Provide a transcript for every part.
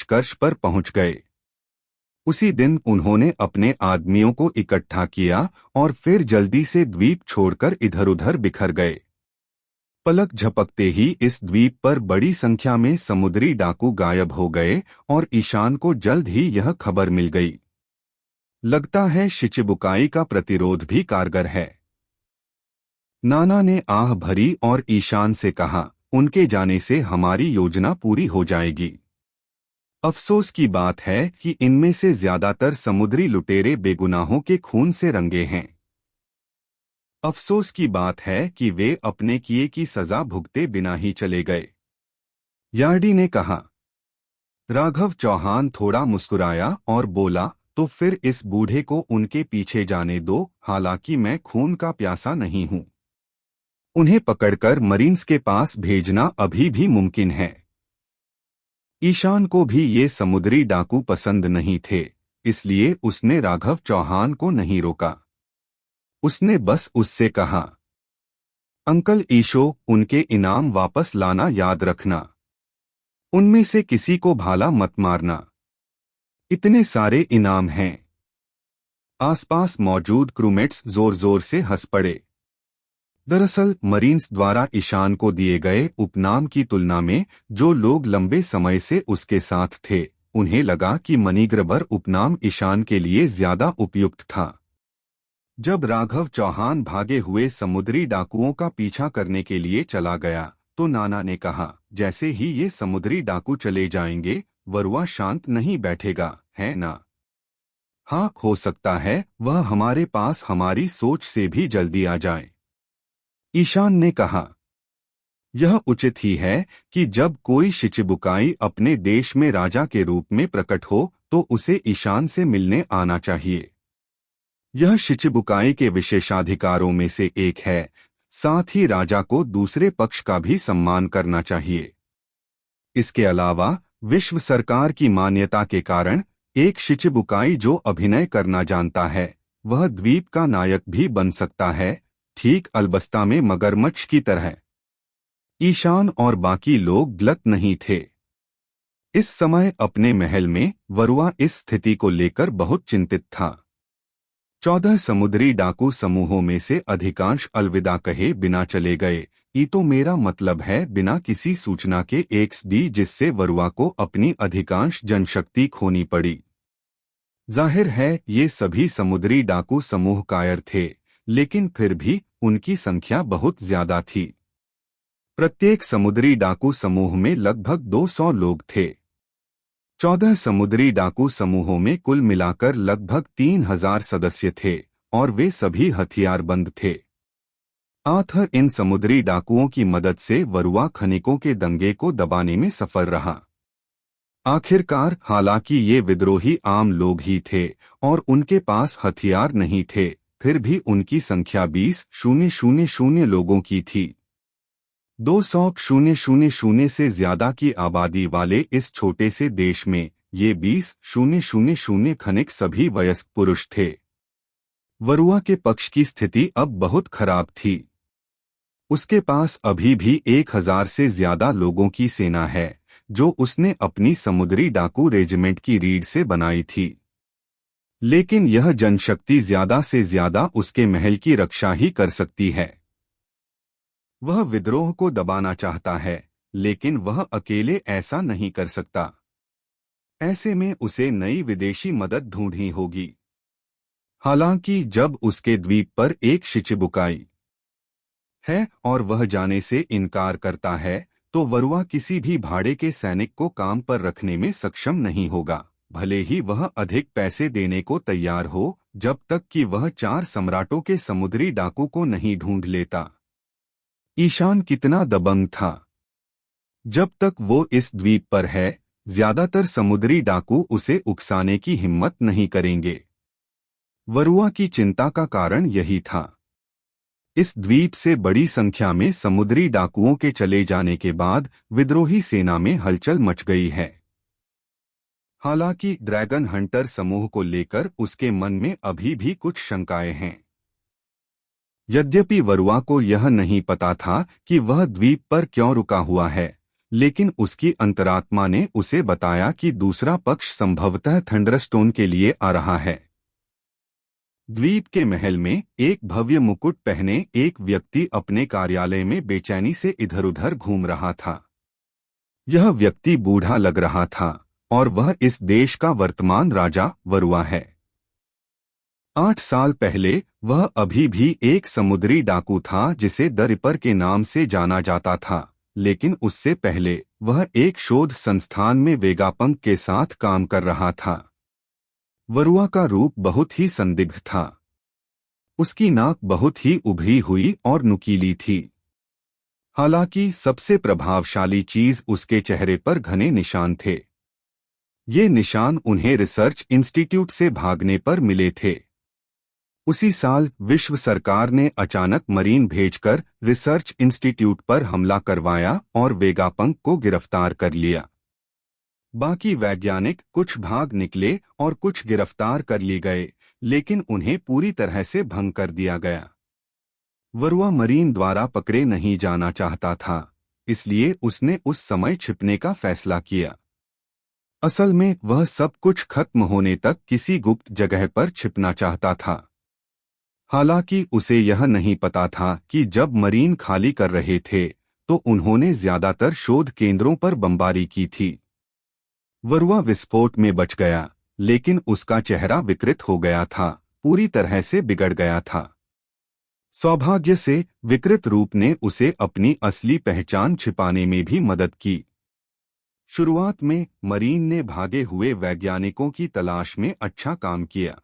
निष्कर्ष पर पहुंच गए। उसी दिन उन्होंने अपने आदमियों को इकट्ठा किया और फिर जल्दी से द्वीप छोड़कर इधर-उधर बिखर गए। पलक झपकते ही इस द्वीप पर बड़ी संख्या में समुद्री डाकू गायब हो गए और ईशान को जल्द ही यह खबर मिल गई। लगता है शिचिबुकाई का प्रतिरोध भी कारगर है। नाना ने आह भरी और ईशान से कहा, उनके जाने से हमारी योजना पूरी हो जाएगी। अफसोस की बात है कि इनमें से ज्यादातर समुद्री लुटेरे बेगुनाहों के खून से रंगे हैं। अफसोस की बात है कि वे अपने किए की सजा भुगते बिना ही चले गए। यार्डी ने कहा। राघव चौहान थोड़ा मुस्कुराया और बोला, तो फिर इस बूढ़े को उनके पीछे जाने दो, हालांकि मैं खून का प्यासा नहीं हूं। उन्हें पकड़कर मरीन्स के पास भेजना अभी भी मुमकिन है। ईशान को भी ये समुद्री डाकू पसंद नहीं थे, इसलिए उसने राघव चौहान को नहीं रोका। उसने बस उससे कहा, अंकल ईशो, उनके इनाम वापस लाना याद रखना। उनमें से किसी को भाला मत मारना। इतने सारे इनाम हैं। आसपास मौजूद क्रूमेट्स जोर जोर से हंस पड़े। दरअसल मरीन्स द्वारा ईशान को दिए गए उपनाम की तुलना में जो लोग लंबे समय से उसके साथ थे, उन्हें लगा कि मनीग्रबर उपनाम ईशान के लिए ज्यादा उपयुक्त था। जब राघव चौहान भागे हुए समुद्री डाकुओं का पीछा करने के लिए चला गया, तो नाना ने कहा, जैसे ही ये समुद्री डाकू चले जाएंगे, वरुआ शांत नहीं बैठेगा, है ना? हाँ, हो सकता है वह हमारे पास हमारी सोच से भी जल्दी आ जाए। ईशान ने कहा, यह उचित ही है कि जब कोई शिचिबुकाई अपने देश में राजा के रूप में प्रकट हो तो उसे ईशान से मिलने आना चाहिए। यह शिचिबुकाई के विशेषाधिकारों में से एक है। साथ ही राजा को दूसरे पक्ष का भी सम्मान करना चाहिए। इसके अलावा विश्व सरकार की मान्यता के कारण एक शिचिबुकाई जो अभिनय करना जानता है, वह द्वीप का नायक भी बन सकता है, ठीक अलबस्ता में मगरमच्छ की तरह। ईशान और बाकी लोग गलत नहीं थे। इस समय अपने महल में वरुआ इस स्थिति को लेकर बहुत चिंतित था। 14 समुद्री डाकू समूहों में से अधिकांश अलविदा कहे बिना चले गए। तो मेरा मतलब है बिना किसी सूचना के XD, जिससे वरुआ को अपनी अधिकांश जनशक्ति खोनी पड़ी। जाहिर है ये सभी समुद्री डाकू समूह कायर थे, लेकिन फिर भी उनकी संख्या बहुत ज्यादा थी। प्रत्येक समुद्री डाकू समूह में लगभग 200 लोग थे। 14 समुद्री डाकू समूहों में कुल मिलाकर लगभग 3000 सदस्य थे और वे सभी हथियारबंद थे। आथर इन समुद्री डाकुओं की मदद से वरुआ खनिकों के दंगे को दबाने में सफल रहा। आखिरकार, हालांकि ये विद्रोही आम लोग ही थे और उनके पास हथियार नहीं थे, फिर भी उनकी संख्या 20,000 लोगों की थी। 200,000 से ज्यादा की आबादी वाले इस छोटे से देश में ये 20,000 खनिक सभी वयस्क पुरुष थे। वरुआ के पक्ष की स्थिति अब बहुत खराब थी। उसके पास अभी भी 1000 से ज्यादा लोगों की सेना है, जो उसने अपनी समुद्री डाकू रेजिमेंट की रीढ़ से बनाई थी। लेकिन यह जनशक्ति ज्यादा से ज्यादा उसके महल की रक्षा ही कर सकती है। वह विद्रोह को दबाना चाहता है, लेकिन वह अकेले ऐसा नहीं कर सकता। ऐसे में उसे नई विदेशी मदद ढूंढनी होगी। हालांकि जब उसके द्वीप पर एक शिचिबुकाई है और वह जाने से इनकार करता है, तो वरुआ किसी भी भाड़े के सैनिक को काम पर रखने में सक्षम नहीं होगा, भले ही वह अधिक पैसे देने को तैयार हो, जब तक कि वह 4 सम्राटों के समुद्री डाकू को नहीं ढूंढ लेता। ईशान कितना दबंग था। जब तक वो इस द्वीप पर है, ज्यादातर समुद्री डाकू उसे उकसाने की हिम्मत नहीं करेंगे। वरुआ की चिंता का कारण यही था। इस द्वीप से बड़ी संख्या में समुद्री डाकुओं के चले जाने के बाद विद्रोही सेना में हलचल मच गई है। हालांकि ड्रैगन हंटर समूह को लेकर उसके मन में अभी भी कुछ शंकाएं हैं। यद्यपि वरुआ को यह नहीं पता था कि वह द्वीप पर क्यों रुका हुआ है, लेकिन उसकी अंतरात्मा ने उसे बताया कि दूसरा पक्ष संभवतः थंडरस्टोन के लिए आ रहा है। द्वीप के महल में एक भव्य मुकुट पहने एक व्यक्ति अपने कार्यालय में बेचैनी से इधर-उधर घूम रहा था। यह व्यक्ति बूढ़ा लग रहा था और वह इस देश का वर्तमान राजा वरुआ है। 8 साल पहले वह अभी भी एक समुद्री डाकू था जिसे द रिपर के नाम से जाना जाता था, लेकिन उससे पहले वह एक शोध संस्थान में वेगापंक के साथ काम कर रहा था। वरुआ का रूप बहुत ही संदिग्ध था। उसकी नाक बहुत ही उभरी हुई और नुकीली थी। हालांकि सबसे प्रभावशाली चीज उसके चेहरे पर घने निशान थे। ये निशान उन्हें रिसर्च इंस्टीट्यूट से भागने पर मिले थे। उसी साल विश्व सरकार ने अचानक मरीन भेजकर रिसर्च इंस्टीट्यूट पर हमला करवाया और वेगापंक को गिरफ्तार कर लिया। बाकी वैज्ञानिक कुछ भाग निकले और कुछ गिरफ्तार कर लिए गए, लेकिन उन्हें पूरी तरह से भंग कर दिया गया। वरुआ मरीन द्वारा पकड़े नहीं जाना चाहता था, इसलिए उसने उस समय छिपने का फैसला किया। असल में वह सब कुछ खत्म होने तक किसी गुप्त जगह पर छिपना चाहता था। हालांकि उसे यह नहीं पता था कि जब मरीन खाली कर रहे थे तो उन्होंने ज्यादातर शोध केंद्रों पर बमबारी की थी। वरुआ विस्फोट में बच गया, लेकिन उसका चेहरा विकृत हो गया था, पूरी तरह से बिगड़ गया था। सौभाग्य से विकृत रूप ने उसे अपनी असली पहचान छिपाने में भी मदद की। शुरुआत में मरीन ने भागे हुए वैज्ञानिकों की तलाश में अच्छा काम किया।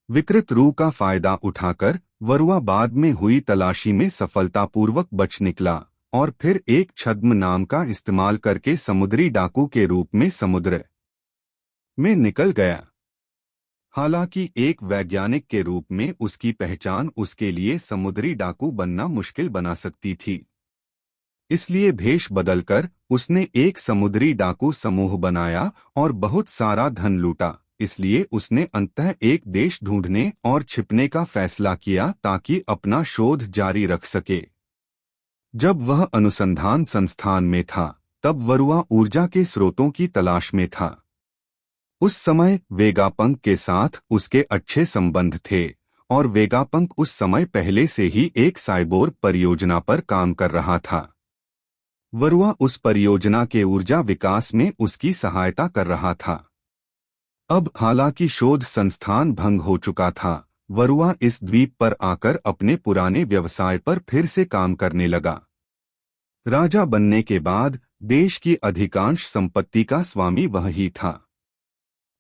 विकृत रूप का फायदा उठाकर वरुआ बाद में हुई तलाशी में सफलतापूर्वक बच निकला और फिर एक छद्म नाम का इस्तेमाल करके समुद्री डाकू के रूप में समुद्र में निकल गया। हालांकि एक वैज्ञानिक के रूप में उसकी पहचान उसके लिए समुद्री डाकू बनना मुश्किल बना सकती थी। इसलिए भेष बदलकर उसने एक समुद्री डाकू समूह बनाया और बहुत सारा धन लूटा। इसलिए उसने अंततः एक देश ढूंढने और छिपने का फैसला किया ताकि अपना शोध जारी रख सके। जब वह अनुसंधान संस्थान में था, तब वरुआ ऊर्जा के स्रोतों की तलाश में था। उस समय वेगापंक के साथ उसके अच्छे संबंध थे और वेगापंक उस समय पहले से ही एक साइबोर्ग परियोजना पर काम कर रहा था। वरुआ उस परियोजना के ऊर्जा विकास में उसकी सहायता कर रहा था। अब हालांकि शोध संस्थान भंग हो चुका था, वरुआ इस द्वीप पर आकर अपने पुराने व्यवसाय पर फिर से काम करने लगा। राजा बनने के बाद देश की अधिकांश संपत्ति का स्वामी वह ही था।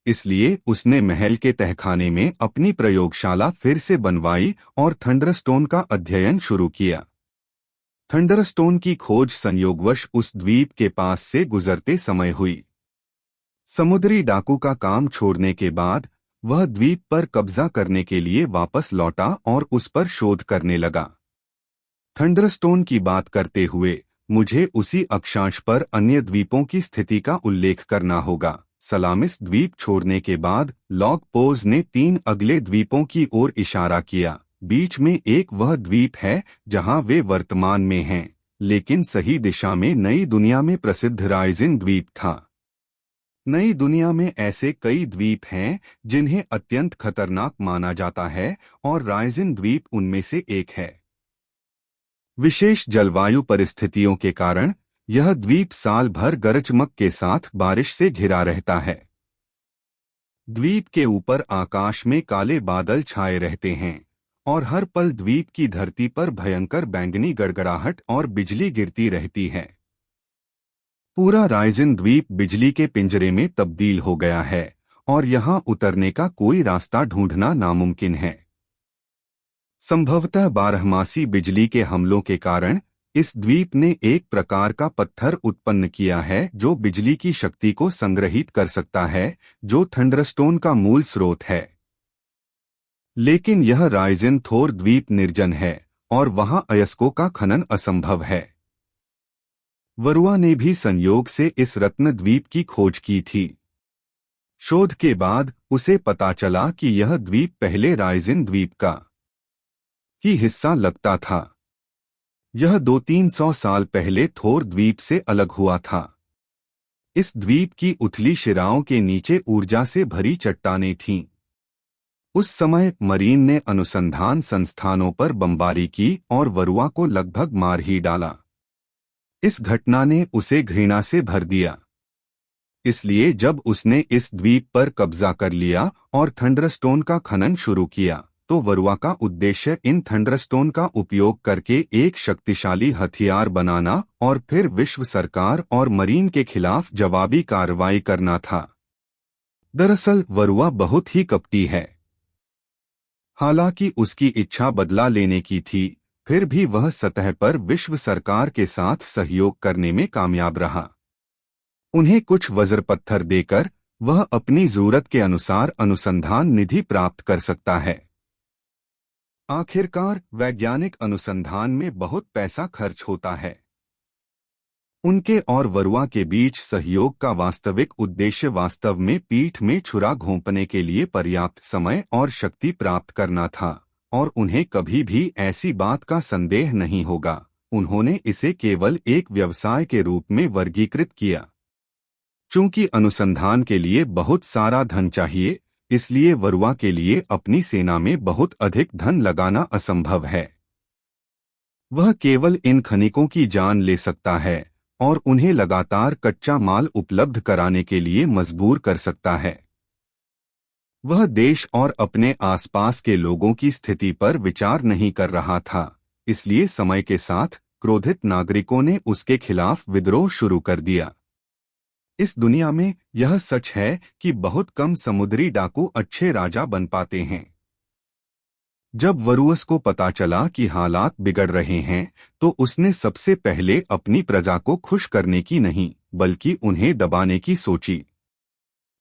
इसलिए उसने महल के तहखाने में अपनी प्रयोगशाला फिर से बनवाई और थंडरस्टोन का अध्ययन शुरू किया। थंडरस्टोन की खोज संयोगवश उस द्वीप के पास से गुजरते समय हुई। समुद्री डाकू का काम छोड़ने के बाद वह द्वीप पर कब्जा करने के लिए वापस लौटा और उस पर शोध करने लगा। थंडरस्टोन की बात करते हुए मुझे उसी अक्षांश पर अन्य द्वीपों की स्थिति का उल्लेख करना होगा। सलामिस द्वीप छोड़ने के बाद लॉग पोज ने 3 अगले द्वीपों की ओर इशारा किया। बीच में एक वह द्वीप है जहां वे वर्तमान में हैं, लेकिन सही दिशा में नई दुनिया में प्रसिद्ध राइजिन द्वीप था। नई दुनिया में ऐसे कई द्वीप हैं जिन्हें अत्यंत खतरनाक माना जाता है और राइजिन द्वीप उनमें से एक है। विशेष जलवायु परिस्थितियों के कारण यह द्वीप साल भर गरजचमक के साथ बारिश से घिरा रहता है। द्वीप के ऊपर आकाश में काले बादल छाए रहते हैं और हर पल द्वीप की धरती पर भयंकर बैंगनी गड़गड़ाहट और बिजली गिरती रहती है। पूरा राइजिन द्वीप बिजली के पिंजरे में तब्दील हो गया है और यहां उतरने का कोई रास्ता ढूंढना नामुमकिन है। संभवतः बारहमासी बिजली के हमलों के कारण इस द्वीप ने एक प्रकार का पत्थर उत्पन्न किया है जो बिजली की शक्ति को संग्रहित कर सकता है, जो थंडरस्टोन का मूल स्रोत है। लेकिन यह राइजिन थोर द्वीप निर्जन है और वहां अयस्कों का खनन असंभव है। वरुआ ने भी संयोग से इस रत्न द्वीप की खोज की थी। शोध के बाद उसे पता चला कि यह द्वीप पहले राइजिन द्वीप का ही हिस्सा लगता था। यह 200-300 साल पहले थोर द्वीप से अलग हुआ था। इस द्वीप की उथली शिराओं के नीचे ऊर्जा से भरी चट्टानें थीं। उस समय मरीन ने अनुसंधान संस्थानों पर बमबारी की और वरुआ को लगभग मार ही डाला। इस घटना ने उसे घृणा से भर दिया। इसलिए जब उसने इस द्वीप पर कब्जा कर लिया और थंडरस्टोन का खनन शुरू किया, तो वरुआ का उद्देश्य इन थंडरस्टोन का उपयोग करके एक शक्तिशाली हथियार बनाना और फिर विश्व सरकार और मरीन के खिलाफ जवाबी कार्रवाई करना था। दरअसल वरुआ बहुत ही कपटी है। हालांकि उसकी इच्छा बदला लेने की थी, फिर भी वह सतह पर विश्व सरकार के साथ सहयोग करने में कामयाब रहा। उन्हें कुछ वज्रपत्थर देकर वह अपनी जरूरत के अनुसार अनुसंधान निधि प्राप्त कर सकता है। आखिरकार वैज्ञानिक अनुसंधान में बहुत पैसा खर्च होता है। उनके और वरुआ के बीच सहयोग का वास्तविक उद्देश्य वास्तव में पीठ में छुरा घोंपने के लिए पर्याप्त समय और शक्ति प्राप्त करना था, और उन्हें कभी भी ऐसी बात का संदेह नहीं होगा। उन्होंने इसे केवल एक व्यवसाय के रूप में वर्गीकृत किया। चूंकि अनुसंधान के लिए बहुत सारा धन चाहिए, इसलिए वरुआ के लिए अपनी सेना में बहुत अधिक धन लगाना असंभव है। वह केवल इन खनिकों की जान ले सकता है और उन्हें लगातार कच्चा माल उपलब्ध कराने के लिए मजबूर कर सकता है। वह देश और अपने आसपास के लोगों की स्थिति पर विचार नहीं कर रहा था, इसलिए समय के साथ क्रोधित नागरिकों ने उसके खिलाफ विद्रोह शुरू कर दिया। इस दुनिया में यह सच है कि बहुत कम समुद्री डाकू अच्छे राजा बन पाते हैं। जब वरुअस को पता चला कि हालात बिगड़ रहे हैं, तो उसने सबसे पहले अपनी प्रजा को खुश करने की नहीं, बल्कि उन्हें दबाने की सोची।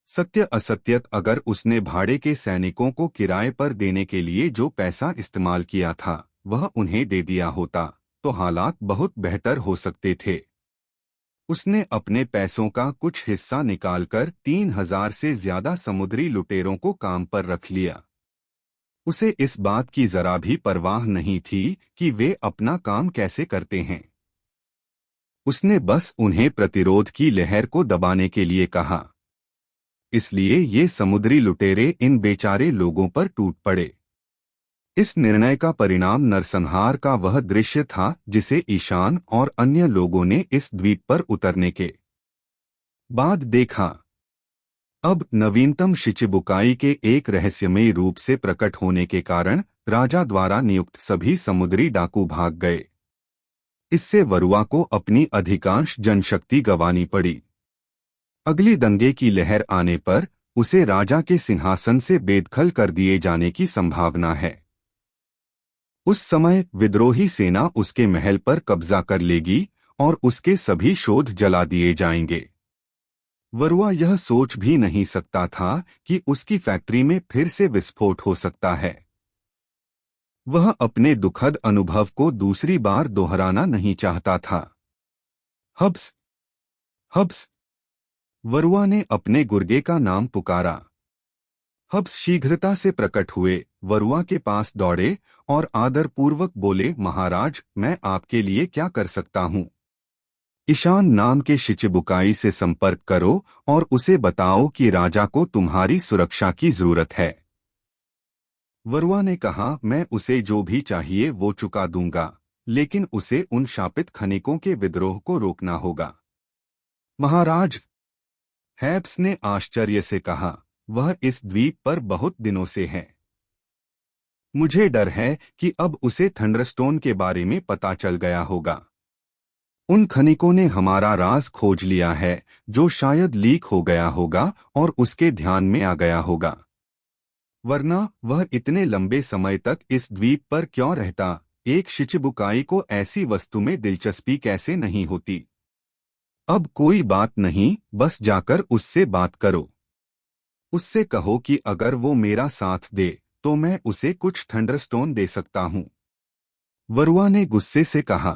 सत्य असत्य, अगर उसने भाड़े के सैनिकों को किराए पर देने के लिए जो पैसा इस्तेमाल किया था वह उन्हें दे दिया होता, तो हालात बहुत बेहतर हो सकते थे। उसने अपने पैसों का कुछ हिस्सा निकालकर 3000 से ज्यादा समुद्री लुटेरों को काम पर रख लिया। उसे इस बात की जरा भी परवाह नहीं थी कि वे अपना काम कैसे करते हैं। उसने बस उन्हें प्रतिरोध की लहर को दबाने के लिए कहा। इसलिए ये समुद्री लुटेरे इन बेचारे लोगों पर टूट पड़े। इस निर्णय का परिणाम नरसंहार का वह दृश्य था जिसे ईशान और अन्य लोगों ने इस द्वीप पर उतरने के बाद देखा। अब नवीनतम शिचिबुकाई के एक रहस्यमयी रूप से प्रकट होने के कारण राजा द्वारा नियुक्त सभी समुद्री डाकू भाग गए। इससे वरुआ को अपनी अधिकांश जनशक्ति गंवानी पड़ी। अगली दंगे की लहर आने पर उसे राजा के सिंहासन से बेदखल कर दिए जाने की संभावना है। उस समय विद्रोही सेना उसके महल पर कब्जा कर लेगी और उसके सभी शोध जला दिए जाएंगे। वरुआ यह सोच भी नहीं सकता था कि उसकी फैक्ट्री में फिर से विस्फोट हो सकता है। वह अपने दुखद अनुभव को दूसरी बार दोहराना नहीं चाहता था। हब्स, हब्स, वरुआ ने अपने गुर्गे का नाम पुकारा। हब्स शीघ्रता से प्रकट हुए, वरुआ के पास दौड़े और आदरपूर्वक बोले, महाराज, मैं आपके लिए क्या कर सकता हूँ? ईशान नाम के शिचिबुकाई से संपर्क करो और उसे बताओ कि राजा को तुम्हारी सुरक्षा की जरूरत है। वरुआ ने कहा, मैं उसे जो भी चाहिए वो चुका दूंगा, लेकिन उसे उन शापित खनिकों के विद्रोह को रोकना होगा। महाराज, हैब्स ने आश्चर्य से कहा, वह इस द्वीप पर बहुत दिनों से है। मुझे डर है कि अब उसे थंडरस्टोन के बारे में पता चल गया होगा। उन खनिकों ने हमारा राज खोज लिया है, जो शायद लीक हो गया होगा और उसके ध्यान में आ गया होगा। वरना वह इतने लंबे समय तक इस द्वीप पर क्यों रहता? एक शिचिबुकाई को ऐसी वस्तु में दिलचस्पी कैसे नहीं होती? अब कोई बात नहीं, बस जाकर उससे बात करो। उससे कहो कि अगर वो मेरा साथ दे तो मैं उसे कुछ थंडरस्टोन दे सकता हूँ। वरुआ ने गुस्से से कहा,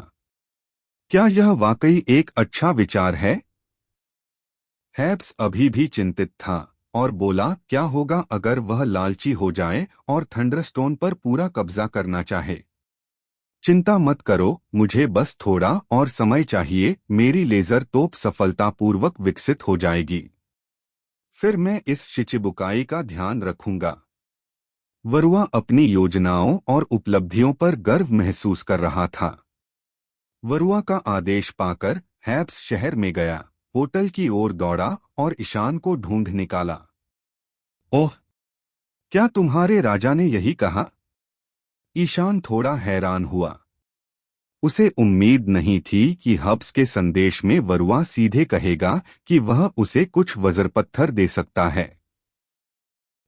क्या यह वाकई एक अच्छा विचार है? हैब्स अभी भी चिंतित था और बोला, क्या होगा अगर वह लालची हो जाए और थंडरस्टोन पर पूरा कब्जा करना चाहे? चिंता मत करो, मुझे बस थोड़ा और समय चाहिए, मेरी लेजर तोप सफलतापूर्वक विकसित हो जाएगी। फिर मैं इस शिचिबुकाई का ध्यान रखूंगा। वरुआ अपनी योजनाओं और उपलब्धियों पर गर्व महसूस कर रहा था। वरुआ का आदेश पाकर हैब्स शहर में गया, होटल की ओर दौड़ा और ईशान को ढूंढ निकाला। ओह, क्या तुम्हारे राजा ने यही कहा? ईशान थोड़ा हैरान हुआ। उसे उम्मीद नहीं थी कि हब्स के संदेश में वरुआ सीधे कहेगा कि वह उसे कुछ वज्रपत्थर दे सकता है।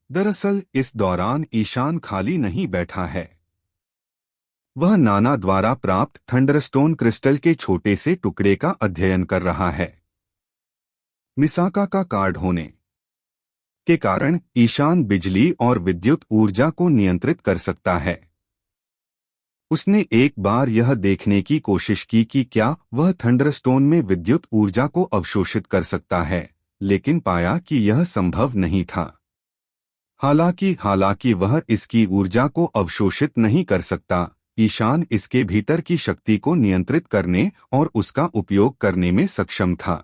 दरअसल इस दौरान ईशान खाली नहीं बैठा है। वह नाना द्वारा प्राप्त थंडरस्टोन क्रिस्टल के छोटे से टुकड़े का अध्ययन कर रहा है। मिसाका का कार्ड होने के कारण ईशान बिजली और विद्युत ऊर्जा को नियंत्रित कर सकता है। उसने एक बार यह देखने की कोशिश की कि क्या वह थंडरस्टोन में विद्युत ऊर्जा को अवशोषित कर सकता है, लेकिन पाया कि यह संभव नहीं था। हालांकि वह इसकी ऊर्जा को अवशोषित नहीं कर सकता, ईशान इसके भीतर की शक्ति को नियंत्रित करने और उसका उपयोग करने में सक्षम था।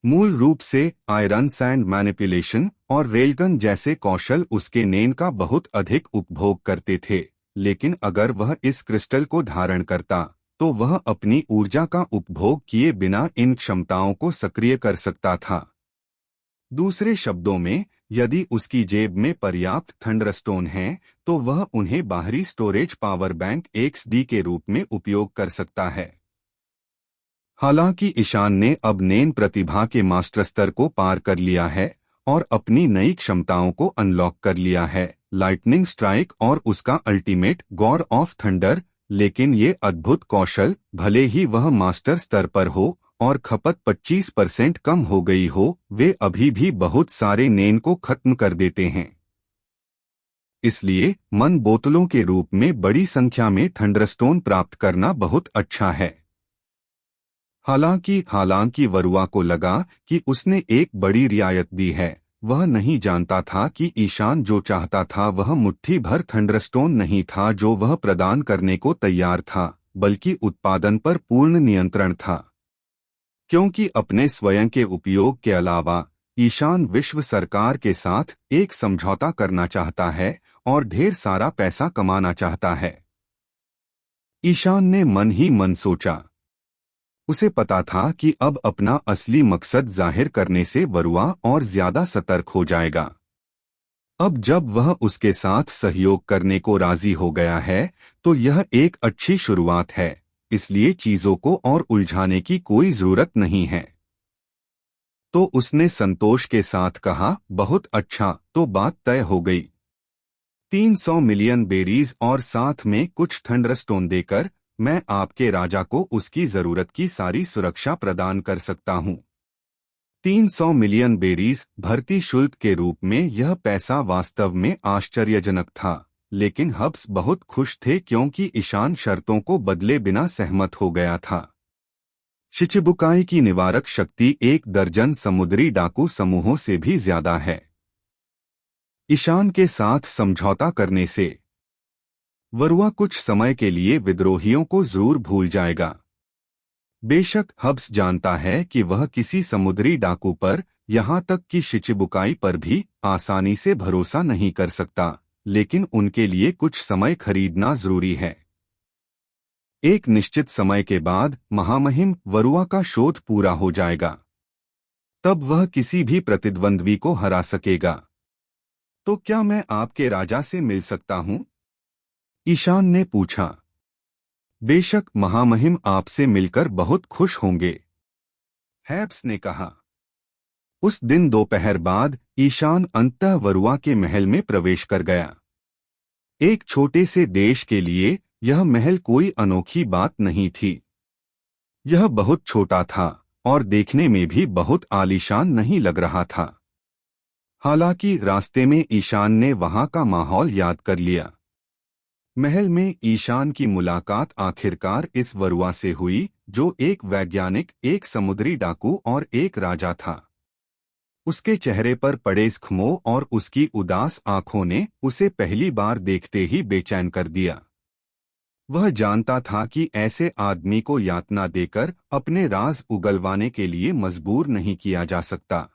मूल रूप से आयरन सैंड मैनिपुलेशन और रेलगन जैसे कौशल उसके नेन का बहुत अधिक उपभोग करते थे, लेकिन अगर वह इस क्रिस्टल को धारण करता तो वह अपनी ऊर्जा का उपभोग किए बिना इन क्षमताओं को सक्रिय कर सकता था। दूसरे शब्दों में, यदि उसकी जेब में पर्याप्त थंडरस्टोन हैं, तो वह उन्हें बाहरी स्टोरेज पावर बैंक XD के रूप में उपयोग कर सकता है। हालांकि ईशान ने अब नेन प्रतिभा के मास्टर स्तर को पार कर लिया है और अपनी नई क्षमताओं को अनलॉक कर लिया है, लाइटनिंग स्ट्राइक और उसका अल्टीमेट गॉड ऑफ थंडर, लेकिन ये अद्भुत कौशल, भले ही वह मास्टर स्तर पर हो और खपत 25% कम हो गई हो, वे अभी भी बहुत सारे नेन को खत्म कर देते हैं। इसलिए मन बोतलों के रूप में बड़ी संख्या में थंडरस्टोन प्राप्त करना बहुत अच्छा है। हालांकि वरुआ को लगा कि उसने एक बड़ी रियायत दी है। वह नहीं जानता था कि ईशान जो चाहता था वह मुट्ठी भर थंडरस्टोन नहीं था जो वह प्रदान करने को तैयार था, बल्कि उत्पादन पर पूर्ण नियंत्रण था। क्योंकि अपने स्वयं के उपयोग के अलावा ईशान विश्व सरकार के साथ एक समझौता करना चाहता है और ढेर सारा पैसा कमाना चाहता है। ईशान ने मन ही मन सोचा। उसे पता था कि अब अपना असली मकसद जाहिर करने से वरुआ और ज्यादा सतर्क हो जाएगा। अब जब वह उसके साथ सहयोग करने को राजी हो गया है तो यह एक अच्छी शुरुआत है, इसलिए चीजों को और उलझाने की कोई जरूरत नहीं है। तो उसने संतोष के साथ कहा, बहुत अच्छा, तो बात तय हो गई। 300 मिलियन बेरीज और साथ में कुछ थंडरस्टोन देकर मैं आपके राजा को उसकी जरूरत की सारी सुरक्षा प्रदान कर सकता हूँ। 300 मिलियन बेरीज भर्ती शुल्क के रूप में यह पैसा वास्तव में आश्चर्यजनक था, लेकिन हब्स बहुत खुश थे क्योंकि ईशान शर्तों को बदले बिना सहमत हो गया था। शिचिबुकाई की निवारक शक्ति 1 दर्जन समुद्री डाकू समूहों से भी ज्यादा है। ईशान के साथ समझौता करने से वरुआ कुछ समय के लिए विद्रोहियों को जरूर भूल जाएगा। बेशक हब्स जानता है कि वह किसी समुद्री डाकू पर, यहाँ तक कि शिचिबुकाई पर भी आसानी से भरोसा नहीं कर सकता, लेकिन उनके लिए कुछ समय खरीदना जरूरी है। एक निश्चित समय के बाद महामहिम वरुआ का शोध पूरा हो जाएगा। तब वह किसी भी प्रतिद्वंद्वी को हरा सकेगा। तो क्या मैं आपके राजा से मिल सकता हूँ? ईशान ने पूछा। बेशक महामहिम आपसे मिलकर बहुत खुश होंगे, हैब्स ने कहा। उस दिन दोपहर बाद ईशान अंततः वरुआ के महल में प्रवेश कर गया। एक छोटे से देश के लिए यह महल कोई अनोखी बात नहीं थी। यह बहुत छोटा था और देखने में भी बहुत आलीशान नहीं लग रहा था। हालांकि रास्ते में ईशान ने वहां का माहौल याद कर लिया। महल में ईशान की मुलाकात आखिरकार इस वरुआ से हुई, जो एक वैज्ञानिक, एक समुद्री डाकू और एक राजा था। उसके चेहरे पर पड़े ज़ख्मों और उसकी उदास आंखों ने उसे पहली बार देखते ही बेचैन कर दिया। वह जानता था कि ऐसे आदमी को यातना देकर अपने राज उगलवाने के लिए मजबूर नहीं किया जा सकता।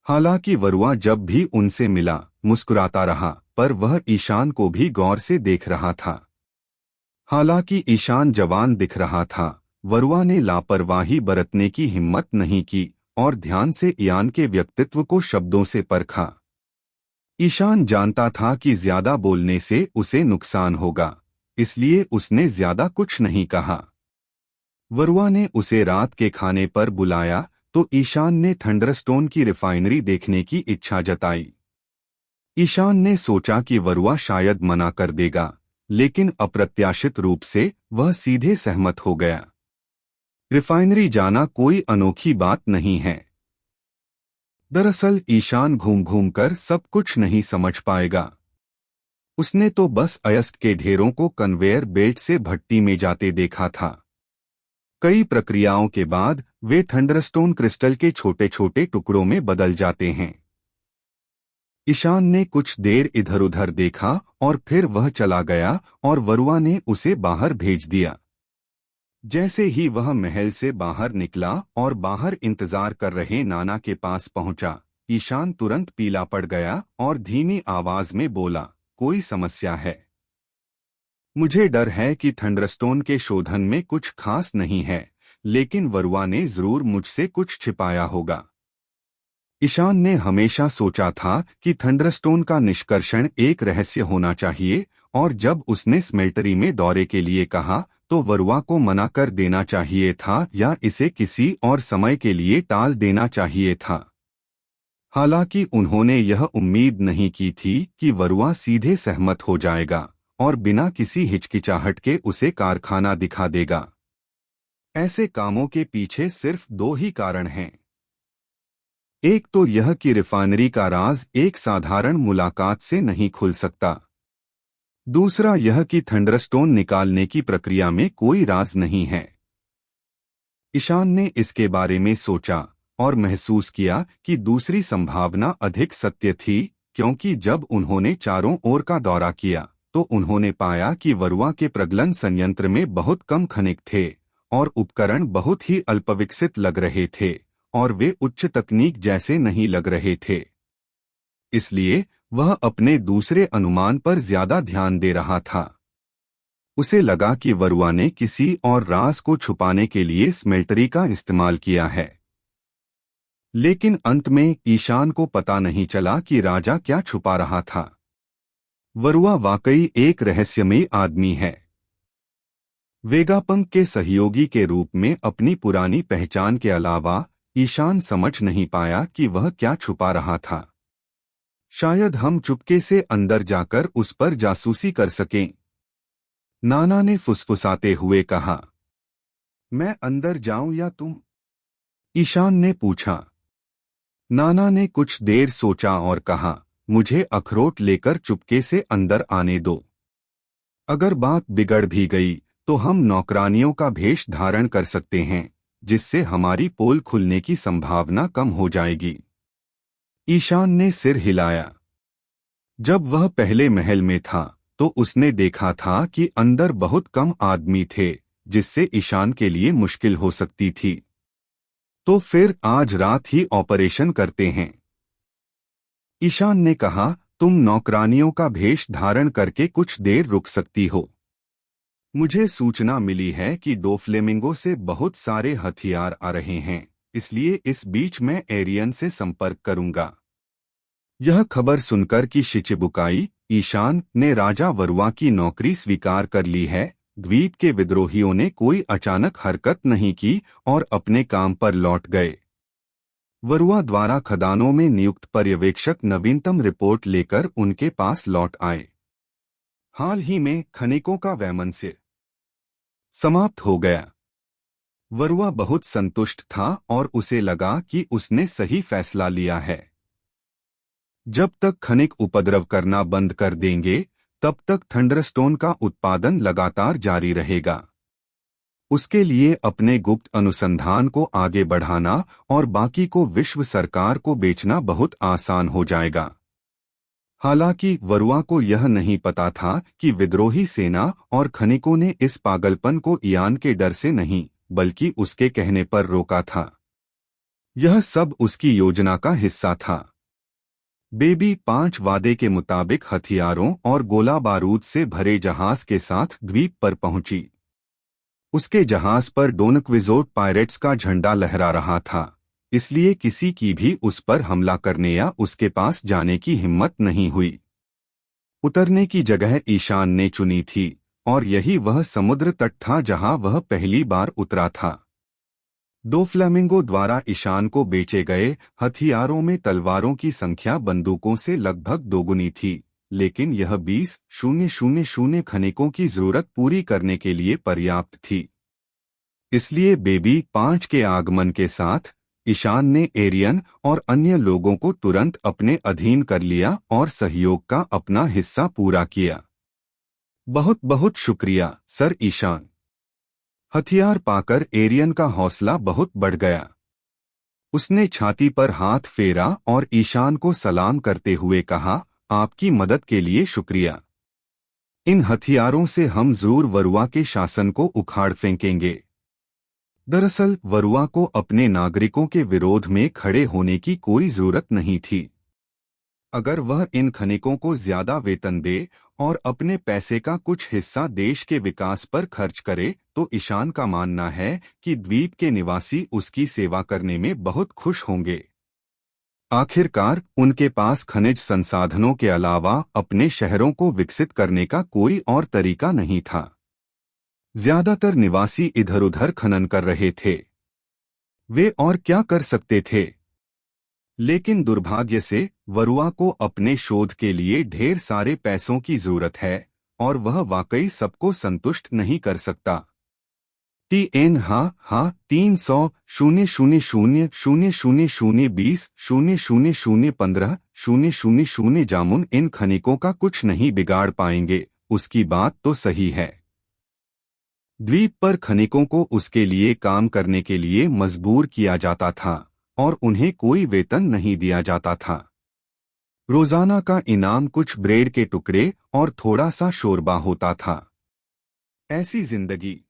हालांकि वरुआ जब भी उनसे मिला मुस्कुराता रहा, पर वह ईशान को भी गौर से देख रहा था। हालांकि ईशान जवान दिख रहा था, वरुआ ने लापरवाही बरतने की हिम्मत नहीं की और ध्यान से ईयान के व्यक्तित्व को शब्दों से परखा। ईशान जानता था कि ज्यादा बोलने से उसे नुकसान होगा, इसलिए उसने ज्यादा कुछ नहीं कहा। वरुआ ने उसे रात के खाने पर बुलाया तो ईशान ने थंडरस्टोन की रिफाइनरी देखने की इच्छा जताई। ईशान ने सोचा कि वरुआ शायद मना कर देगा, लेकिन अप्रत्याशित रूप से वह सीधे सहमत हो गया। रिफाइनरी जाना कोई अनोखी बात नहीं है। दरअसल ईशान घूम घूम कर सब कुछ नहीं समझ पाएगा। उसने तो बस अयस्क के ढेरों को कन्वेयर बेल्ट से भट्टी में जाते देखा था। कई प्रक्रियाओं के बाद वे थंडरस्टोन क्रिस्टल के छोटे छोटे टुकड़ों में बदल जाते हैं। ईशान ने कुछ देर इधर-उधर देखा और फिर वह चला गया और वरुआ ने उसे बाहर भेज दिया। जैसे ही वह महल से बाहर निकला और बाहर इंतजार कर रहे नाना के पास पहुंचा, ईशान तुरंत पीला पड़ गया और धीमी आवाज में बोला, कोई समस्या है? मुझे डर है कि थंडरस्टोन के शोधन में कुछ खास नहीं है, लेकिन वरुआ ने जरूर मुझसे कुछ छिपाया होगा। ईशान ने हमेशा सोचा था कि थंडरस्टोन का निष्कर्षण एक रहस्य होना चाहिए, और जब उसने स्मेल्टरी में दौरे के लिए कहा तो वरुआ को मना कर देना चाहिए था या इसे किसी और समय के लिए टाल देना चाहिए था। हालांकि उन्होंने यह उम्मीद नहीं की थी कि वरुआ सीधे सहमत हो जाएगा और बिना किसी हिचकिचाहट के उसे कारखाना दिखा देगा। ऐसे कामों के पीछे सिर्फ दो ही कारण हैं। एक तो यह कि रिफाइनरी का राज एक साधारण मुलाकात से नहीं खुल सकता। दूसरा यह कि थंडरस्टोन निकालने की प्रक्रिया में कोई राज नहीं है। ईशान ने इसके बारे में सोचा और महसूस किया कि दूसरी संभावना अधिक सत्य थी, क्योंकि जब उन्होंने चारों ओर का दौरा किया तो उन्होंने पाया कि वरुआ के प्रगलन संयंत्र में बहुत कम खनिक थे और उपकरण बहुत ही अल्पविकसित लग रहे थे और वे उच्च तकनीक जैसे नहीं लग रहे थे। इसलिए वह अपने दूसरे अनुमान पर ज्यादा ध्यान दे रहा था। उसे लगा कि वरुआ ने किसी और राज को छुपाने के लिए स्मेल्टरी का इस्तेमाल किया है। लेकिन अंत में ईशान को पता नहीं चला कि राजा क्या छुपा रहा था। वरुआ वाकई एक रहस्यमयी आदमी है। वेगापंक के सहयोगी के रूप में अपनी पुरानी पहचान के अलावा ईशान समझ नहीं पाया कि वह क्या छुपा रहा था। शायद हम चुपके से अंदर जाकर उस पर जासूसी कर सकें, नाना ने फुसफुसाते हुए कहा। मैं अंदर जाऊं या तुम? ईशान ने पूछा। नाना ने कुछ देर सोचा और कहा, मुझे अखरोट लेकर चुपके से अंदर आने दो। अगर बात बिगड़ भी गई तो हम नौकरानियों का भेष धारण कर सकते हैं, जिससे हमारी पोल खुलने की संभावना कम हो जाएगी। ईशान ने सिर हिलाया। जब वह पहले महल में था तो उसने देखा था कि अंदर बहुत कम आदमी थे, जिससे ईशान के लिए मुश्किल हो सकती थी। तो फिर आज रात ही ऑपरेशन करते हैं, ईशान ने कहा। तुम नौकरानियों का भेष धारण करके कुछ देर रुक सकती हो। मुझे सूचना मिली है कि डोफ्लेमिंगो से बहुत सारे हथियार आ रहे हैं, इसलिए इस बीच मैं एरियन से संपर्क करूंगा। यह खबर सुनकर कि शिचिबुकाई ईशान ने राजा वरुआ की नौकरी स्वीकार कर ली है, द्वीप के विद्रोहियों ने कोई अचानक हरकत नहीं की और अपने काम पर लौट गए। वरुआ द्वारा खदानों में नियुक्त पर्यवेक्षक नवीनतम रिपोर्ट लेकर उनके पास लौट आए। हाल ही में खनिकों का वैमनस्य समाप्त हो गया। वरुआ बहुत संतुष्ट था और उसे लगा कि उसने सही फैसला लिया है। जब तक खनिक उपद्रव करना बंद कर देंगे, तब तक थंडरस्टोन का उत्पादन लगातार जारी रहेगा। उसके लिए अपने गुप्त अनुसंधान को आगे बढ़ाना और बाकी को विश्व सरकार को बेचना बहुत आसान हो जाएगा। हालांकि वरुआ को यह नहीं पता था कि विद्रोही सेना और खनिकों ने इस पागलपन को इयान के डर से नहीं बल्कि उसके कहने पर रोका था। यह सब उसकी योजना का हिस्सा था। बेबी 5 वादे के मुताबिक हथियारों और गोला बारूद से भरे जहाज के साथ द्वीप पर पहुंची। उसके जहाज पर डोनक्विजोट पायरेट्स का झंडा लहरा रहा था, इसलिए किसी की भी उस पर हमला करने या उसके पास जाने की हिम्मत नहीं हुई। उतरने की जगह ईशान ने चुनी थी और यही वह समुद्र तट था जहां वह पहली बार उतरा था। दो फ्लेमिंगो द्वारा ईशान को बेचे गए हथियारों में तलवारों की संख्या बंदूकों से लगभग दोगुनी थी, लेकिन यह 20,000 खनिकों की जरूरत पूरी करने के लिए पर्याप्त थी। इसलिए बेबी 5 के आगमन के साथ ईशान ने एरियन और अन्य लोगों को तुरंत अपने अधीन कर लिया और सहयोग का अपना हिस्सा पूरा किया। बहुत बहुत शुक्रिया सर ईशान। हथियार पाकर एरियन का हौसला बहुत बढ़ गया। उसने छाती पर हाथ फेरा और ईशान को सलाम करते हुए कहा, आपकी मदद के लिए शुक्रिया। इन हथियारों से हम जरूर वरुआ के शासन को उखाड़ फेंकेंगे। दरअसल वरुआ को अपने नागरिकों के विरोध में खड़े होने की कोई जरूरत नहीं थी। अगर वह इन खनिकों को ज्यादा वेतन दे और अपने पैसे का कुछ हिस्सा देश के विकास पर खर्च करे तो ईशान का मानना है कि द्वीप के निवासी उसकी सेवा करने में बहुत खुश होंगे। आखिरकार उनके पास खनिज संसाधनों के अलावा अपने शहरों को विकसित करने का कोई और तरीका नहीं था। ज्यादातर निवासी इधर-उधर खनन कर रहे थे। वे और क्या कर सकते थे? लेकिन दुर्भाग्य से वरुआ को अपने शोध के लिए ढेर सारे पैसों की जरूरत है और वह वाकई सबको संतुष्ट नहीं कर सकता। TN हाँ 300,000,000,20,000,15,000 जामुन इन खनिकों का कुछ नहीं बिगाड़ पाएंगे, उसकी बात तो सही है। द्वीप पर खनिकों को उसके लिए काम करने के लिए मजबूर किया जाता था और उन्हें कोई वेतन नहीं दिया जाता था। रोजाना का इनाम कुछ ब्रेड के टुकड़े और थोड़ा सा शोरबा होता था। ऐसी जिंदगी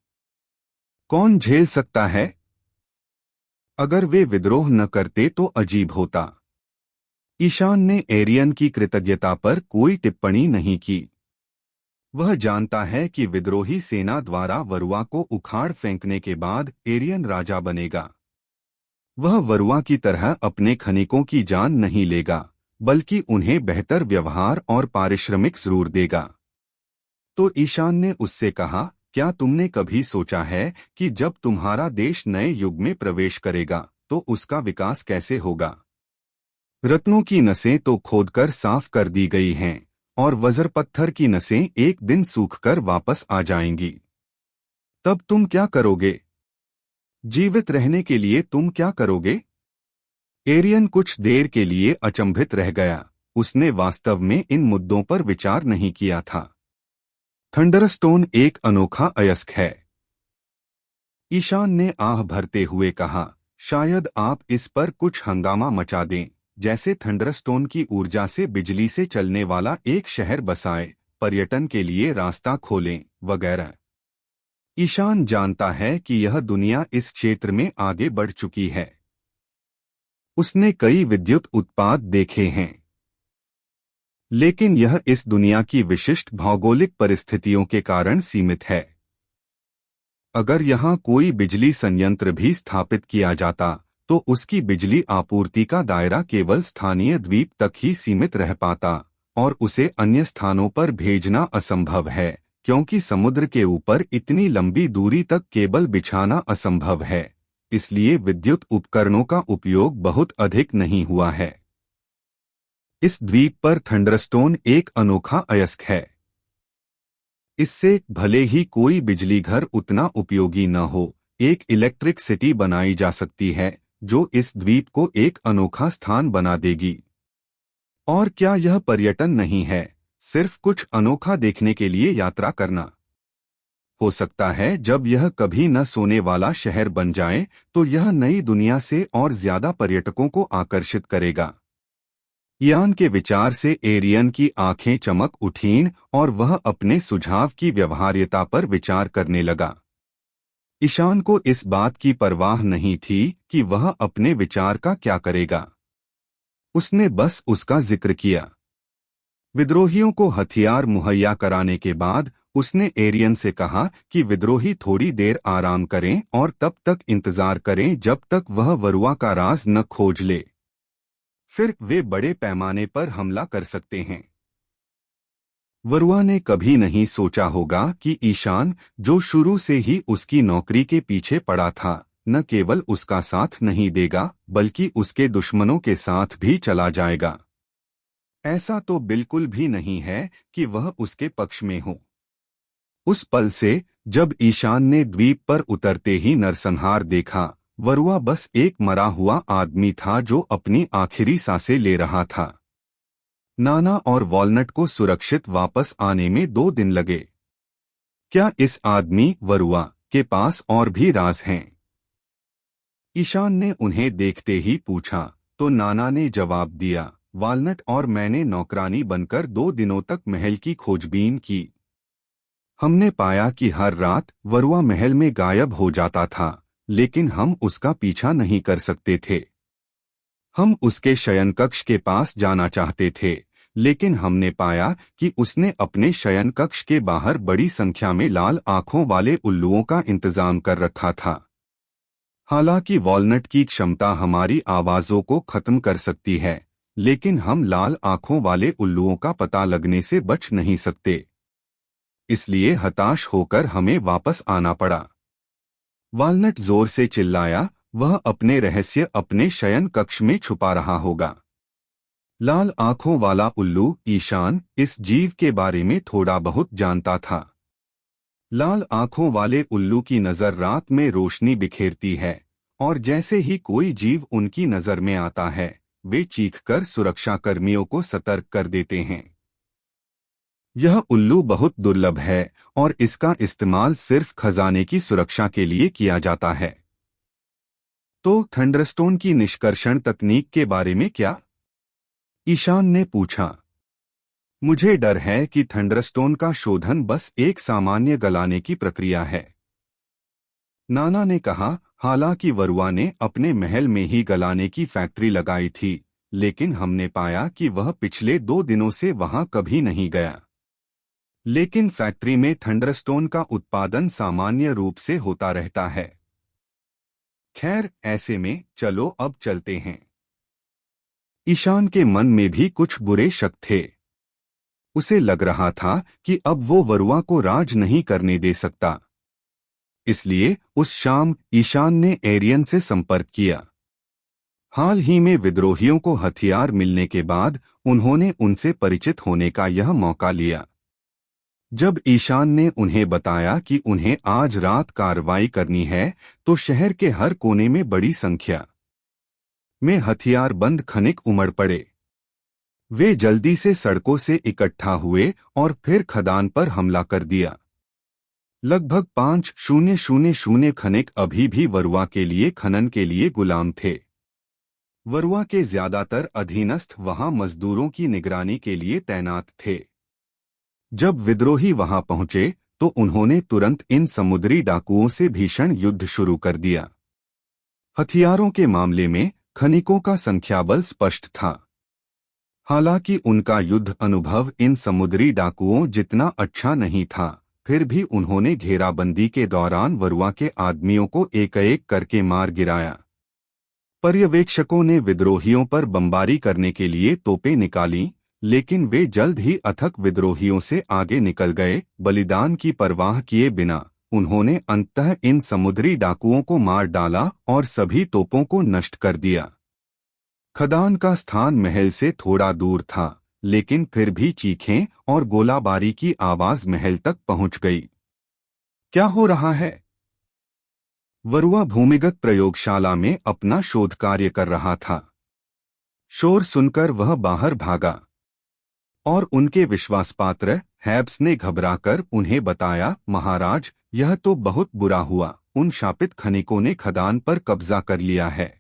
कौन झेल सकता है? अगर वे विद्रोह न करते तो अजीब होता। ईशान ने एरियन की कृतज्ञता पर कोई टिप्पणी नहीं की। वह जानता है कि विद्रोही सेना द्वारा वरुआ को उखाड़ फेंकने के बाद एरियन राजा बनेगा। वह वरुआ की तरह अपने खनिकों की जान नहीं लेगा, बल्कि उन्हें बेहतर व्यवहार और पारिश्रमिक जरूर देगा। तो ईशान ने उससे कहा, क्या तुमने कभी सोचा है कि जब तुम्हारा देश नए युग में प्रवेश करेगा तो उसका विकास कैसे होगा? रत्नों की नसें तो खोदकर साफ कर दी गई हैं और वज्र पत्थर की नसें एक दिन सूखकर वापस आ जाएंगी। तब तुम क्या करोगे? जीवित रहने के लिए तुम क्या करोगे? एरियन कुछ देर के लिए अचंभित रह गया। उसने वास्तव में इन मुद्दों पर विचार नहीं किया था। थंडरस्टोन एक अनोखा अयस्क है। ईशान ने आह भरते हुए कहा, शायद आप इस पर कुछ हंगामा मचा दें, जैसे थंडरस्टोन की ऊर्जा से बिजली से चलने वाला एक शहर बसाएं, पर्यटन के लिए रास्ता खोलें, वगैरह। ईशान जानता है कि यह दुनिया इस क्षेत्र में आगे बढ़ चुकी है। उसने कई विद्युत उत्पाद देखे हैं, लेकिन यह इस दुनिया की विशिष्ट भौगोलिक परिस्थितियों के कारण सीमित है। अगर यहाँ कोई बिजली संयंत्र भी स्थापित किया जाता तो उसकी बिजली आपूर्ति का दायरा केवल स्थानीय द्वीप तक ही सीमित रह पाता और उसे अन्य स्थानों पर भेजना असंभव है, क्योंकि समुद्र के ऊपर इतनी लंबी दूरी तक केबल बिछाना असंभव है। इसलिए विद्युत उपकरणों का उपयोग बहुत अधिक नहीं हुआ है। इस द्वीप पर थंडरस्टोन एक अनोखा अयस्क है। इससे भले ही कोई बिजली घर उतना उपयोगी न हो, एक इलेक्ट्रिक सिटी बनाई जा सकती है जो इस द्वीप को एक अनोखा स्थान बना देगी। और क्या यह पर्यटन नहीं है, सिर्फ कुछ अनोखा देखने के लिए यात्रा करना? हो सकता है जब यह कभी न सोने वाला शहर बन जाए तो यह नई दुनिया से और ज्यादा पर्यटकों को आकर्षित करेगा। ईयान के विचार से एरियन की आंखें चमक उठीं और वह अपने सुझाव की व्यवहार्यता पर विचार करने लगा। ईशान को इस बात की परवाह नहीं थी कि वह अपने विचार का क्या करेगा। उसने बस उसका जिक्र किया। विद्रोहियों को हथियार मुहैया कराने के बाद उसने एरियन से कहा कि विद्रोही थोड़ी देर आराम करें और तब तक इंतजार करें जब तक वह वरुआ का राज न खोज ले। फिर वे बड़े पैमाने पर हमला कर सकते हैं। वरुआ ने कभी नहीं सोचा होगा कि ईशान, जो शुरू से ही उसकी नौकरी के पीछे पड़ा था, न केवल उसका साथ नहीं देगा बल्कि उसके दुश्मनों के साथ भी चला जाएगा। ऐसा तो बिल्कुल भी नहीं है कि वह उसके पक्ष में हो। उस पल से जब ईशान ने द्वीप पर उतरते ही नरसंहार देखा, वरुआ बस एक मरा हुआ आदमी था जो अपनी आखिरी सांसें ले रहा था। नाना और वॉलनट को सुरक्षित वापस आने में 2 दिन लगे। क्या इस आदमी वरुआ के पास और भी राज हैं? ईशान ने उन्हें देखते ही पूछा तो नाना ने जवाब दिया, वॉलनट और मैंने नौकरानी बनकर 2 दिनों तक महल की खोजबीन की। हमने पाया कि हर रात वरुआ महल में गायब हो जाता था, लेकिन हम उसका पीछा नहीं कर सकते थे। हम उसके शयन कक्ष के पास जाना चाहते थे, लेकिन हमने पाया कि उसने अपने शयन कक्ष के बाहर बड़ी संख्या में लाल आंखों वाले उल्लुओं का इंतजाम कर रखा था। हालांकि वॉलनट की क्षमता हमारी आवाजों को खत्म कर सकती है, लेकिन हम लाल आंखों वाले उल्लुओं का पता लगने से बच नहीं सकते। इसलिए हताश होकर हमें वापस आना पड़ा। वॉलनट जोर से चिल्लाया, वह अपने रहस्य अपने शयन कक्ष में छुपा रहा होगा। लाल आंखों वाला उल्लू ईशान इस जीव के बारे में थोड़ा बहुत जानता था। लाल आंखों वाले उल्लू की नजर रात में रोशनी बिखेरती है, और जैसे ही कोई जीव उनकी नजर में आता है, वे चीखकर सुरक्षाकर्मियों को सतर्क कर देते हैं। यह उल्लू बहुत दुर्लभ है और इसका इस्तेमाल सिर्फ खजाने की सुरक्षा के लिए किया जाता है। तो थंडरस्टोन की निष्कर्षण तकनीक के बारे में क्या? ईशान ने पूछा। मुझे डर है कि थंडरस्टोन का शोधन बस एक सामान्य गलाने की प्रक्रिया है। नाना ने कहा, हालांकि वरुआ ने अपने महल में ही गलाने की फैक्ट्री लगाई थी, लेकिन हमने पाया कि वह पिछले 2 दिनों से वहां कभी नहीं गया। लेकिन फैक्ट्री में थंडरस्टोन का उत्पादन सामान्य रूप से होता रहता है। खैर, ऐसे में चलो अब चलते हैं। ईशान के मन में भी कुछ बुरे शक थे। उसे लग रहा था कि अब वो वरुआ को राज नहीं करने दे सकता। इसलिए उस शाम ईशान ने एरियन से संपर्क किया। हाल ही में विद्रोहियों को हथियार मिलने के बाद उन्होंने उनसे परिचित होने का यह मौका लिया। जब ईशान ने उन्हें बताया कि उन्हें आज रात कार्रवाई करनी है, तो शहर के हर कोने में बड़ी संख्या में हथियारबंद खनिक उमड़ पड़े। वे जल्दी से सड़कों से इकट्ठा हुए और फिर खदान पर हमला कर दिया। लगभग 5,000 खनिक अभी भी वरुआ के लिए खनन के लिए गुलाम थे। वरुआ के ज्यादातर अधीनस्थ वहां मजदूरों की निगरानी के लिए तैनात थे। जब विद्रोही वहां पहुंचे तो उन्होंने तुरंत इन समुद्री डाकुओं से भीषण युद्ध शुरू कर दिया। हथियारों के मामले में खनिकों का संख्याबल स्पष्ट था। हालांकि उनका युद्ध अनुभव इन समुद्री डाकुओं जितना अच्छा नहीं था, फिर भी उन्होंने घेराबंदी के दौरान वरुआ के आदमियों को एक-एक करके मार गिराया। पर्यवेक्षकों ने विद्रोहियों पर बमबारी करने के लिए तोपें निकालीं, लेकिन वे जल्द ही अथक विद्रोहियों से आगे निकल गए। बलिदान की परवाह किए बिना उन्होंने अंततः इन समुद्री डाकुओं को मार डाला और सभी तोपों को नष्ट कर दिया। खदान का स्थान महल से थोड़ा दूर था, लेकिन फिर भी चीखें और गोलाबारी की आवाज महल तक पहुंच गई। क्या हो रहा है? वरुआ भूमिगत प्रयोगशाला में अपना शोध कार्य कर रहा था। शोर सुनकर वह बाहर भागा और उनके विश्वासपात्र हैब्स ने घबराकर उन्हें बताया, महाराज, यह तो बहुत बुरा हुआ। उन शापित खनिकों ने खदान पर कब्जा कर लिया है।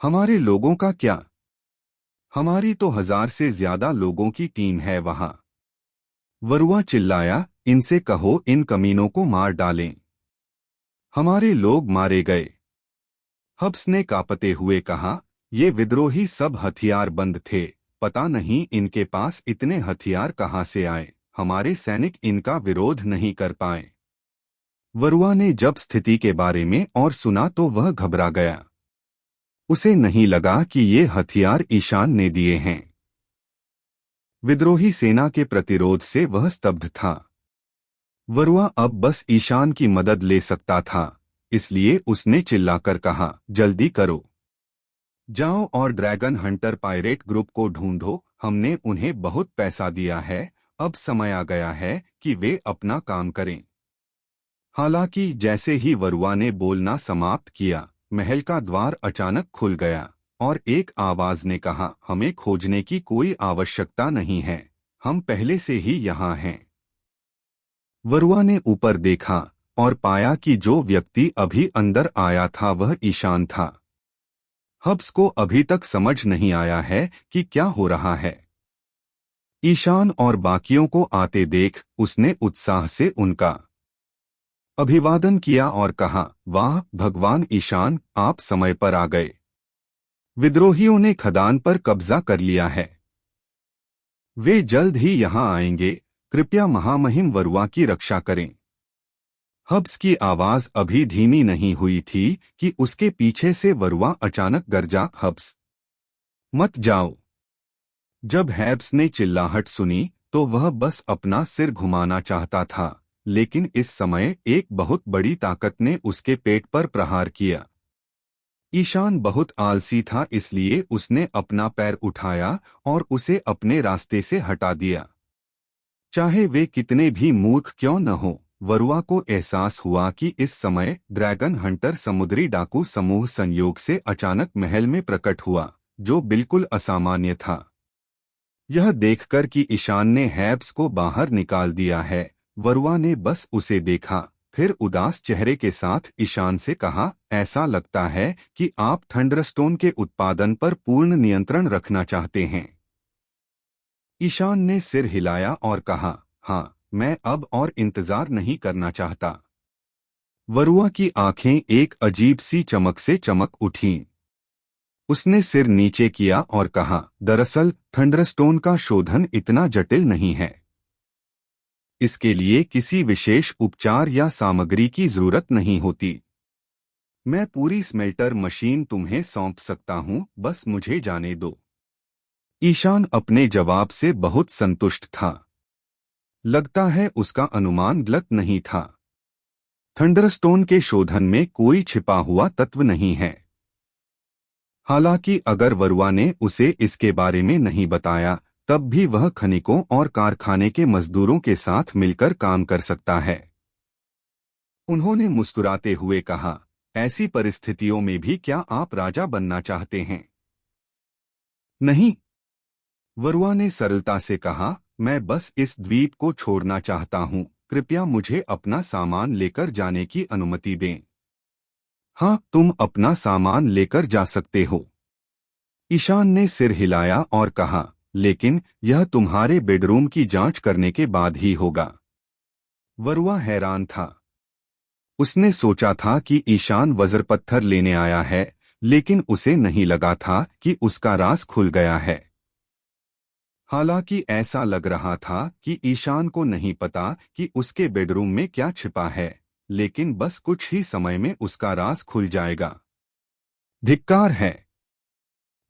हमारे लोगों का क्या? हमारी तो 1000 से ज्यादा लोगों की टीम है वहां। वरुआ चिल्लाया, इनसे कहो इन कमीनों को मार डालें। हमारे लोग मारे गए। हब्स ने कांपते हुए कहा, ये विद्रोही सब हथियारबंद थे। पता नहीं इनके पास इतने हथियार कहाँ से आए। हमारे सैनिक इनका विरोध नहीं कर पाए। वरुआ ने जब स्थिति के बारे में और सुना तो वह घबरा गया। उसे नहीं लगा कि ये हथियार ईशान ने दिए हैं। विद्रोही सेना के प्रतिरोध से वह स्तब्ध था। वरुआ अब बस ईशान की मदद ले सकता था, इसलिए उसने चिल्लाकर कहा, जल्दी करो। जाओ और ड्रैगन हंटर पायरेट ग्रुप को ढूंढो। हमने उन्हें बहुत पैसा दिया है। अब समय आ गया है कि वे अपना काम करें। हालांकि जैसे ही वरुआ ने बोलना समाप्त किया, महल का द्वार अचानक खुल गया और एक आवाज ने कहा, हमें खोजने की कोई आवश्यकता नहीं है। हम पहले से ही यहाँ हैं। वरुआ ने ऊपर देखा और पाया कि जो व्यक्ति अभी अंदर आया था वह ईशान था। हब्स को अभी तक समझ नहीं आया है कि क्या हो रहा है। ईशान और बाकियों को आते देख उसने उत्साह से उनका अभिवादन किया और कहा, वाह भगवान ईशान, आप समय पर आ गए। विद्रोहियों ने खदान पर कब्जा कर लिया है। वे जल्द ही यहाँ आएंगे। कृपया महामहिम वरुआ की रक्षा करें। हब्स की आवाज अभी धीमी नहीं हुई थी कि उसके पीछे से वरुआ अचानक गरजा, हब्स मत जाओ। जब हैब्स ने चिल्लाहट सुनी तो वह बस अपना सिर घुमाना चाहता था, लेकिन इस समय एक बहुत बड़ी ताकत ने उसके पेट पर प्रहार किया। ईशान बहुत आलसी था, इसलिए उसने अपना पैर उठाया और उसे अपने रास्ते से हटा दिया। चाहे वे कितने भी मूर्ख क्यों न हो, वरुआ को एहसास हुआ कि इस समय ड्रैगन हंटर समुद्री डाकू समूह संयोग से अचानक महल में प्रकट हुआ, जो बिल्कुल असामान्य था। यह देखकर कि ईशान ने हैब्स को बाहर निकाल दिया है, वरुआ ने बस उसे देखा, फिर उदास चेहरे के साथ ईशान से कहा, ऐसा लगता है कि आप थंडरस्टोन के उत्पादन पर पूर्ण नियंत्रण रखना चाहते हैं। ईशान ने सिर हिलाया और कहा, हाँ, मैं अब और इंतजार नहीं करना चाहता। वरुआ की आंखें एक अजीब सी चमक से चमक उठीं। उसने सिर नीचे किया और कहा, दरअसल थंडरस्टोन का शोधन इतना जटिल नहीं है। इसके लिए किसी विशेष उपचार या सामग्री की जरूरत नहीं होती। मैं पूरी स्मेल्टर मशीन तुम्हें सौंप सकता हूं, बस मुझे जाने दो। ईशान अपने जवाब से बहुत संतुष्ट था। लगता है उसका अनुमान गलत नहीं था। थंडरस्टोन के शोधन में कोई छिपा हुआ तत्व नहीं है। हालांकि अगर वरुआ ने उसे इसके बारे में नहीं बताया, तब भी वह खनिकों और कारखाने के मजदूरों के साथ मिलकर काम कर सकता है। उन्होंने मुस्कुराते हुए कहा, ऐसी परिस्थितियों में भी क्या आप राजा बनना चाहते हैं? नहीं, वरुआ ने सरलता से कहा, मैं बस इस द्वीप को छोड़ना चाहता हूँ। कृपया मुझे अपना सामान लेकर जाने की अनुमति दें। हाँ, तुम अपना सामान लेकर जा सकते हो। ईशान ने सिर हिलाया और कहा, लेकिन यह तुम्हारे बेडरूम की जांच करने के बाद ही होगा। वरुआ हैरान था। उसने सोचा था कि ईशान वज्रपत्थर लेने आया है, लेकिन उसे नहीं लगा था कि उसका राज खुल गया है। हालांकि ऐसा लग रहा था कि ईशान को नहीं पता कि उसके बेडरूम में क्या छिपा है, लेकिन बस कुछ ही समय में उसका राज खुल जाएगा। धिक्कार है।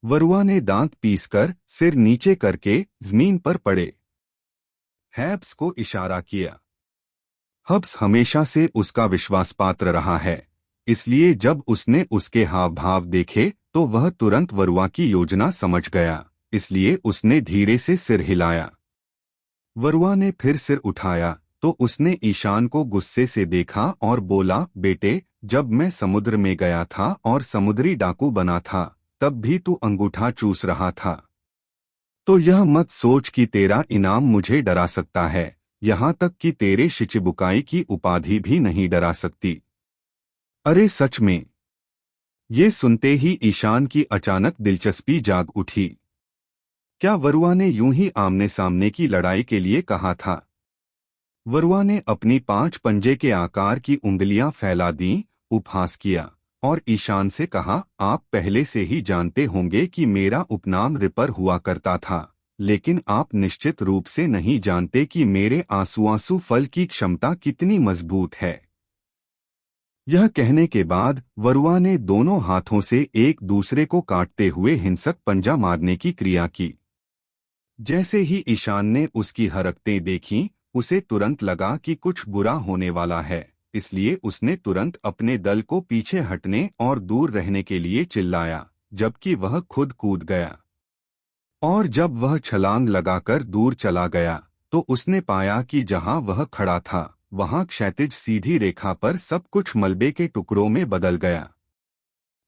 वरुआ ने दांत पीसकर सिर नीचे करके जमीन पर पड़े। हैब्स को इशारा किया। हब्स हमेशा से उसका विश्वासपात्र रहा है, इसलिए जब उसने उसके हाव भाव देखे तो वह तुरंत वरुआ की योजना समझ गया, इसलिए उसने धीरे से सिर हिलाया। वरुआ ने फिर सिर उठाया तो उसने ईशान को गुस्से से देखा और बोला, बेटे, जब मैं समुद्र में गया था और समुद्री डाकू बना था, तब भी तू अंगूठा चूस रहा था। तो यह मत सोच कि तेरा इनाम मुझे डरा सकता है, यहाँ तक कि तेरे शिचिबुकाई की उपाधि भी नहीं डरा सकती। अरे सच में। ये सुनते ही ईशान की अचानक दिलचस्पी जाग उठी। क्या वरुआ ने यूं ही आमने सामने की लड़ाई के लिए कहा था? वरुआ ने अपनी 5 पंजे के आकार की उंगलियां फैला दीं, उपहास किया और ईशान से कहा, आप पहले से ही जानते होंगे कि मेरा उपनाम रिपर हुआ करता था, लेकिन आप निश्चित रूप से नहीं जानते कि मेरे आंसू फल की क्षमता कितनी मजबूत है। यह कहने के बाद वरुआ ने दोनों हाथों से एक दूसरे को काटते हुए हिंसक पंजा मारने की क्रिया की। जैसे ही ईशान ने उसकी हरकतें देखीं, उसे तुरंत लगा कि कुछ बुरा होने वाला है, इसलिए उसने तुरंत अपने दल को पीछे हटने और दूर रहने के लिए चिल्लाया, जबकि वह खुद कूद गया। और जब वह छलांग लगाकर दूर चला गया, तो उसने पाया कि जहां वह खड़ा था, वहां क्षैतिज सीधी रेखा पर सब कुछ मलबे के टुकड़ों में बदल गया।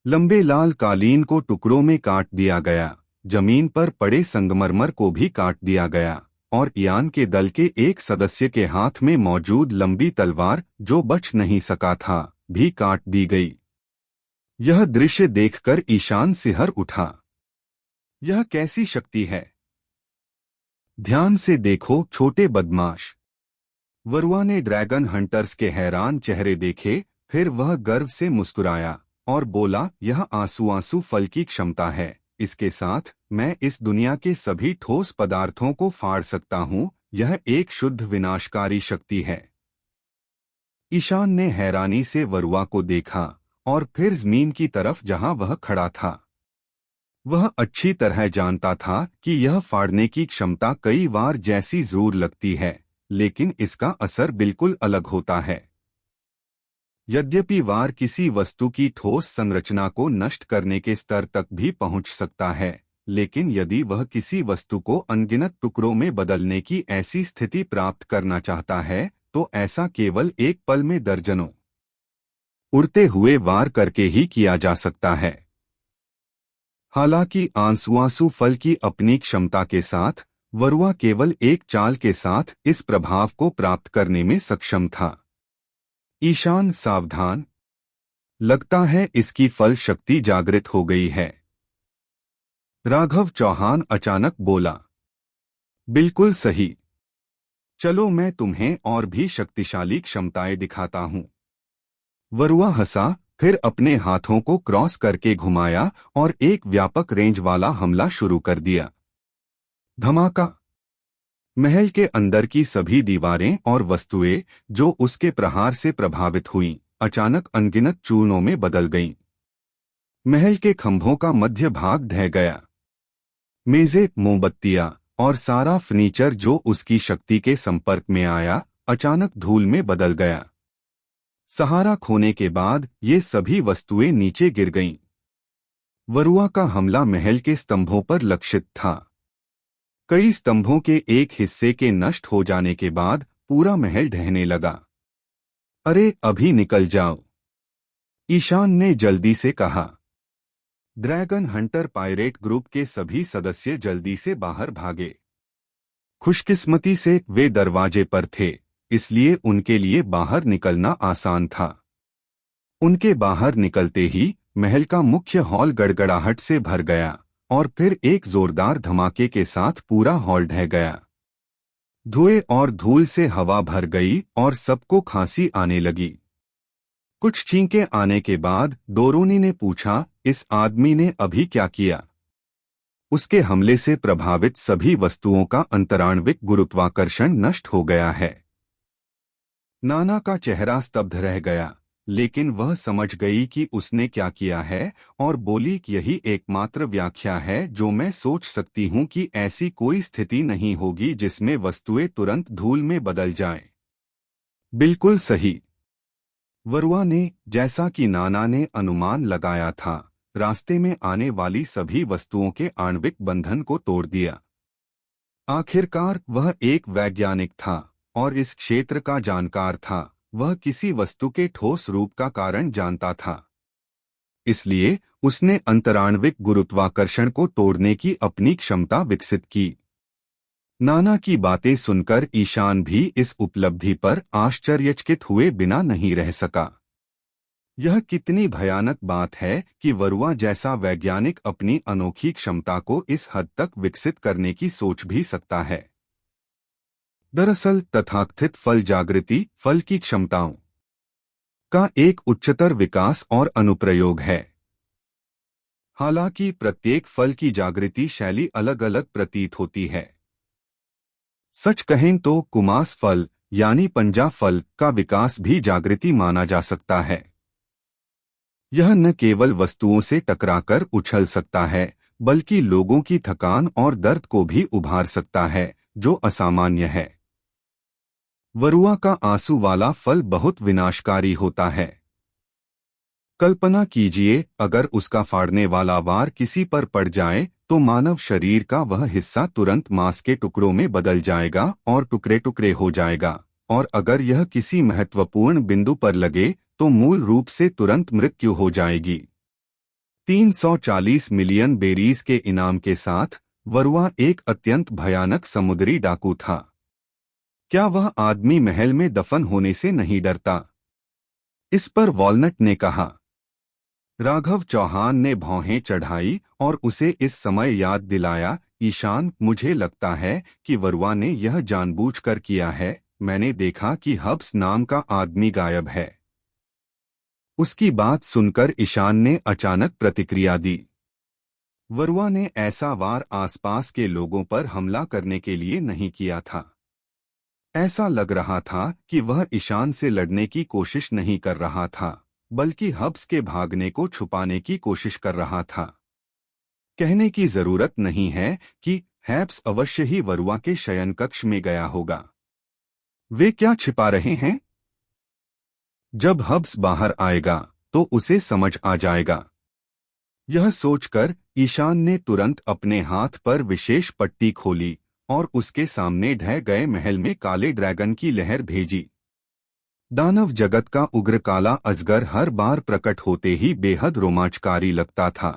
लंबे लाल कालीन को टुकड़ों में काट दिया गया, जमीन पर पड़े संगमरमर को भी काट दिया गया और इयान के दल के एक सदस्य के हाथ में मौजूद लंबी तलवार, जो बच नहीं सका था, भी काट दी गई। यह दृश्य देखकर ईशान सिहर उठा। यह कैसी शक्ति है? ध्यान से देखो छोटे बदमाश। वरुआ ने ड्रैगन हंटर्स के हैरान चेहरे देखे, फिर वह गर्व से मुस्कुराया और बोला, यह आंसू फल की क्षमता है। इसके साथ मैं इस दुनिया के सभी ठोस पदार्थों को फाड़ सकता हूँ। यह एक शुद्ध विनाशकारी शक्ति है। ईशान ने हैरानी से वरुआ को देखा और फिर जमीन की तरफ जहां वह खड़ा था। वह अच्छी तरह जानता था कि यह फाड़ने की क्षमता कई बार जैसी जरूर लगती है, लेकिन इसका असर बिल्कुल अलग होता है। यद्यपि वार किसी वस्तु की ठोस संरचना को नष्ट करने के स्तर तक भी पहुंच सकता है, लेकिन यदि वह किसी वस्तु को अनगिनत टुकड़ों में बदलने की ऐसी स्थिति प्राप्त करना चाहता है, तो ऐसा केवल एक पल में दर्जनों उड़ते हुए वार करके ही किया जा सकता है। हालांकि आंसू फल की अपनी क्षमता के साथ वरुआ केवल एक चाल के साथ इस प्रभाव को प्राप्त करने में सक्षम था। ईशान सावधान, लगता है इसकी फल शक्ति जागृत हो गई है। राघव चौहान अचानक बोला। बिल्कुल सही। चलो मैं तुम्हें और भी शक्तिशाली क्षमताएं दिखाता हूं। वरुआ हंसा, फिर अपने हाथों को क्रॉस करके घुमाया और एक व्यापक रेंज वाला हमला शुरू कर दिया। धमाका! महल के अंदर की सभी दीवारें और वस्तुएं जो उसके प्रहार से प्रभावित हुईं, अचानक अनगिनत चूर्णों में बदल गईं। महल के खंभों का मध्य भाग ढह गया। मेजें, मोमबत्तियां और सारा फर्नीचर जो उसकी शक्ति के संपर्क में आया, अचानक धूल में बदल गया। सहारा खोने के बाद ये सभी वस्तुएं नीचे गिर गईं। वरुआ का हमला महल के स्तंभों पर लक्षित था। कई स्तंभों के एक हिस्से के नष्ट हो जाने के बाद पूरा महल ढहने लगा। अरे अभी निकल जाओ, ईशान ने जल्दी से कहा। ड्रैगन हंटर पायरेट ग्रुप के सभी सदस्य जल्दी से बाहर भागे। खुशकिस्मती से वे दरवाजे पर थे, इसलिए उनके लिए बाहर निकलना आसान था। उनके बाहर निकलते ही महल का मुख्य हॉल गड़गड़ाहट से भर गया और फिर एक जोरदार धमाके के साथ पूरा हॉल ढह गया। धुएं और धूल से हवा भर गई और सबको खांसी आने लगी। कुछ छींकें आने के बाद डोरोनी ने पूछा, इस आदमी ने अभी क्या किया? उसके हमले से प्रभावित सभी वस्तुओं का अंतराण्विक गुरुत्वाकर्षण नष्ट हो गया है। नाना का चेहरा स्तब्ध रह गया, लेकिन वह समझ गई कि उसने क्या किया है और बोली कि यही एकमात्र व्याख्या है जो मैं सोच सकती हूँ कि ऐसी कोई स्थिति नहीं होगी जिसमें वस्तुएं तुरंत धूल में बदल जाएं। बिल्कुल सही। वरुआ ने, जैसा कि नाना ने अनुमान लगाया था, रास्ते में आने वाली सभी वस्तुओं के आणविक बंधन को तोड़ दिया। आखिरकार वह एक वैज्ञानिक था और इस क्षेत्र का जानकार था। वह किसी वस्तु के ठोस रूप का कारण जानता था, इसलिए उसने अंतराण्विक गुरुत्वाकर्षण को तोड़ने की अपनी क्षमता विकसित की। नाना की बातें सुनकर ईशान भी इस उपलब्धि पर आश्चर्यचकित हुए बिना नहीं रह सका। यह कितनी भयानक बात है कि वरुआ जैसा वैज्ञानिक अपनी अनोखी क्षमता को इस हद तक विकसित करने की सोच भी सकता है। दरअसल तथाकथित फल जागृति फल की क्षमताओं का एक उच्चतर विकास और अनुप्रयोग है। हालांकि प्रत्येक फल की जागृति शैली अलग अलग प्रतीत होती है। सच कहें तो कुमास फल यानी पंजा फल का विकास भी जागृति माना जा सकता है। यह न केवल वस्तुओं से टकराकर उछल सकता है, बल्कि लोगों की थकान और दर्द को भी उभार सकता है, जो असामान्य है। वरुआ का आंसू वाला फल बहुत विनाशकारी होता है। कल्पना कीजिए, अगर उसका फाड़ने वाला वार किसी पर पड़ जाए तो मानव शरीर का वह हिस्सा तुरंत मांस के टुकड़ों में बदल जाएगा और टुकड़े टुकड़े हो जाएगा, और अगर यह किसी महत्वपूर्ण बिंदु पर लगे तो मूल रूप से तुरंत मृत्यु हो जाएगी। 340 मिलियन बेरीज के इनाम के साथ वरुआ एक अत्यंत भयानक समुद्री डाकू था। क्या वह आदमी महल में दफन होने से नहीं डरता? इस पर वॉलनट ने कहा। राघव चौहान ने भौहें चढ़ाई और उसे इस समय याद दिलाया, ईशान, मुझे लगता है कि वरुआ ने यह जानबूझकर किया है। मैंने देखा कि हब्स नाम का आदमी गायब है। उसकी बात सुनकर ईशान ने अचानक प्रतिक्रिया दी। वरुआ ने ऐसा वार आसपास के लोगों पर हमला करने के लिए नहीं किया था। ऐसा लग रहा था कि वह ईशान से लड़ने की कोशिश नहीं कर रहा था, बल्कि हब्स के भागने को छुपाने की कोशिश कर रहा था। कहने की जरूरत नहीं है कि हब्स अवश्य ही वरुआ के शयनकक्ष में गया होगा। वे क्या छिपा रहे हैं? जब हब्स बाहर आएगा तो उसे समझ आ जाएगा। यह सोचकर ईशान ने तुरंत अपने हाथ पर विशेष पट्टी खोली और उसके सामने ढह गए महल में काले ड्रैगन की लहर भेजी। दानव जगत का उग्र काला अजगर हर बार प्रकट होते ही बेहद रोमांचकारी लगता था।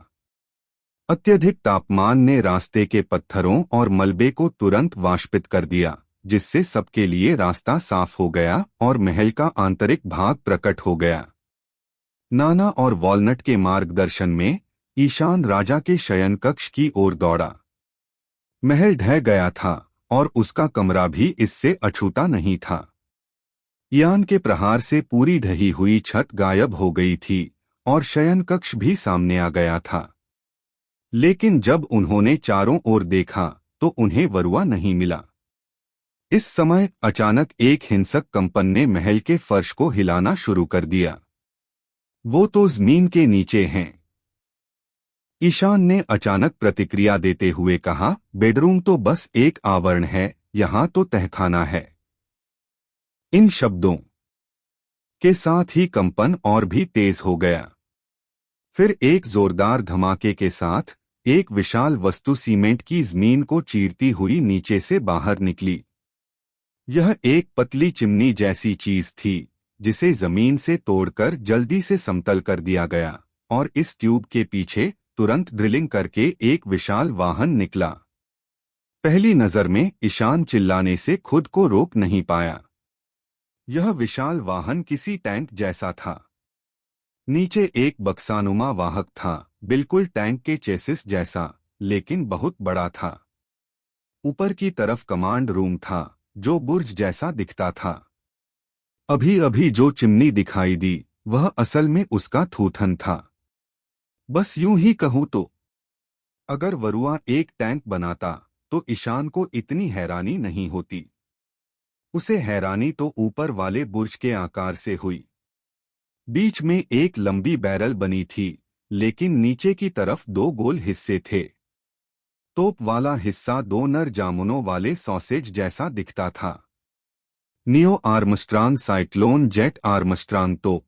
अत्यधिक तापमान ने रास्ते के पत्थरों और मलबे को तुरंत वाष्पित कर दिया, जिससे सबके लिए रास्ता साफ हो गया और महल का आंतरिक भाग प्रकट हो गया। नाना और वॉलनट के मार्गदर्शन में ईशान राजा के शयनकक्ष की ओर दौड़ा। महल ढह गया था और उसका कमरा भी इससे अछूता नहीं था। यान के प्रहार से पूरी ढही हुई छत गायब हो गई थी और शयनकक्ष भी सामने आ गया था। लेकिन जब उन्होंने चारों ओर देखा तो उन्हें वरुआ नहीं मिला। इस समय अचानक एक हिंसक कंपन ने महल के फर्श को हिलाना शुरू कर दिया। वो तो जमीन के नीचे हैं। ईशान ने अचानक प्रतिक्रिया देते हुए कहा, बेडरूम तो बस एक आवरण है, यहां तो तहखाना है। इन शब्दों के साथ ही कंपन और भी तेज हो गया। फिर एक जोरदार धमाके के साथ एक विशाल वस्तु सीमेंट की जमीन को चीरती हुई नीचे से बाहर निकली। यह एक पतली चिमनी जैसी चीज थी, जिसे जमीन से तोड़कर जल्दी से समतल कर दिया गया, और इस ट्यूब के पीछे तुरंत ड्रिलिंग करके एक विशाल वाहन निकला। पहली नजर में ईशान चिल्लाने से खुद को रोक नहीं पाया। यह विशाल वाहन किसी टैंक जैसा था। नीचे एक बक्सानुमा वाहक था, बिल्कुल टैंक के चेसिस जैसा, लेकिन बहुत बड़ा था। ऊपर की तरफ कमांड रूम था, जो बुर्ज जैसा दिखता था। अभी अभी जो चिमनी दिखाई दी वह असल में उसका थूथन था। बस यूं ही कहूं तो अगर वरुआ एक टैंक बनाता तो ईशान को इतनी हैरानी नहीं होती। उसे हैरानी तो ऊपर वाले बुर्ज के आकार से हुई। बीच में एक लंबी बैरल बनी थी, लेकिन नीचे की तरफ दो गोल हिस्से थे। तोप वाला हिस्सा दो नर जामुनों वाले सॉसेज जैसा दिखता था। Neo Armstrong cyclone jet Armstrong तोप।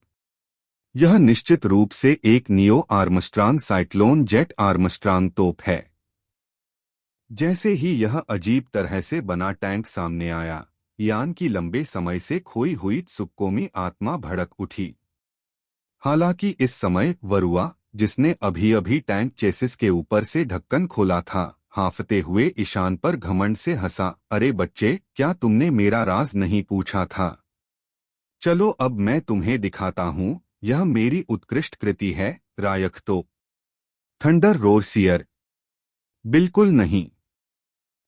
यह निश्चित रूप से एक neo Armstrong cyclone jet Armstrong तोप है। जैसे ही यह अजीब तरह से बना टैंक सामने आया, यान की लंबे समय से खोई हुई त्सुकोमी आत्मा भड़क उठी। हालांकि इस समय वरुआ, जिसने अभी अभी टैंक चेसिस के ऊपर से ढक्कन खोला था, हांफते हुए ईशान पर घमंड से हंसा। अरे बच्चे, क्या तुमने मेरा राज नहीं पूछा था? चलो अब मैं तुम्हें दिखाता हूँ यह मेरी उत्कृष्ट कृति है, रायख तोप। थंडर रोरसियर। बिल्कुल नहीं।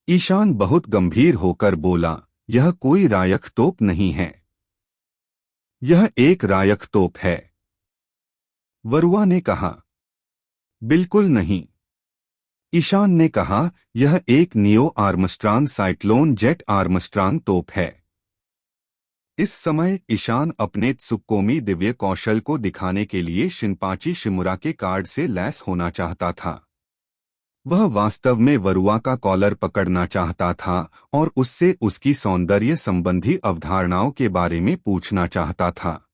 ईशान बहुत गंभीर होकर बोला, यह कोई रायख तोप नहीं है। यह एक रायख तोप है। वरुआ ने कहा। बिल्कुल नहीं। ईशान ने कहा, यह एक neo Armstrong cyclone jet Armstrong तोप है। इस समय ईशान अपने त्सुकोमी दिव्य कौशल को दिखाने के लिए शिनपाची शिमुरा के कार्ड से लैस होना चाहता था। वह वास्तव में वरुआ का कॉलर पकड़ना चाहता था और उससे उसकी सौंदर्य संबंधी अवधारणाओं के बारे में पूछना चाहता था।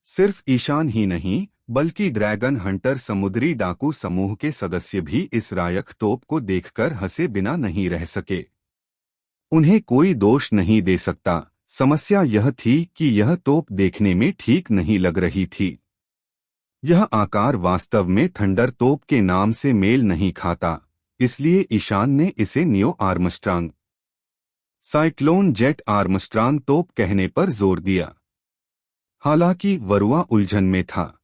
सिर्फ ईशान ही नहीं, बल्कि ड्रैगन हंटर समुद्री डाकू समूह के सदस्य भी इस रायख तोप को देखकर हंसे बिना नहीं रह सके। उन्हें कोई दोष नहीं दे सकता, समस्या यह थी कि यह तोप देखने में ठीक नहीं लग रही थी। यह आकार वास्तव में थंडर तोप के नाम से मेल नहीं खाता, इसलिए ईशान ने इसे neo Armstrong cyclone jet Armstrong तोप कहने पर जोर दिया। हालांकि वरुआ उलझन में था।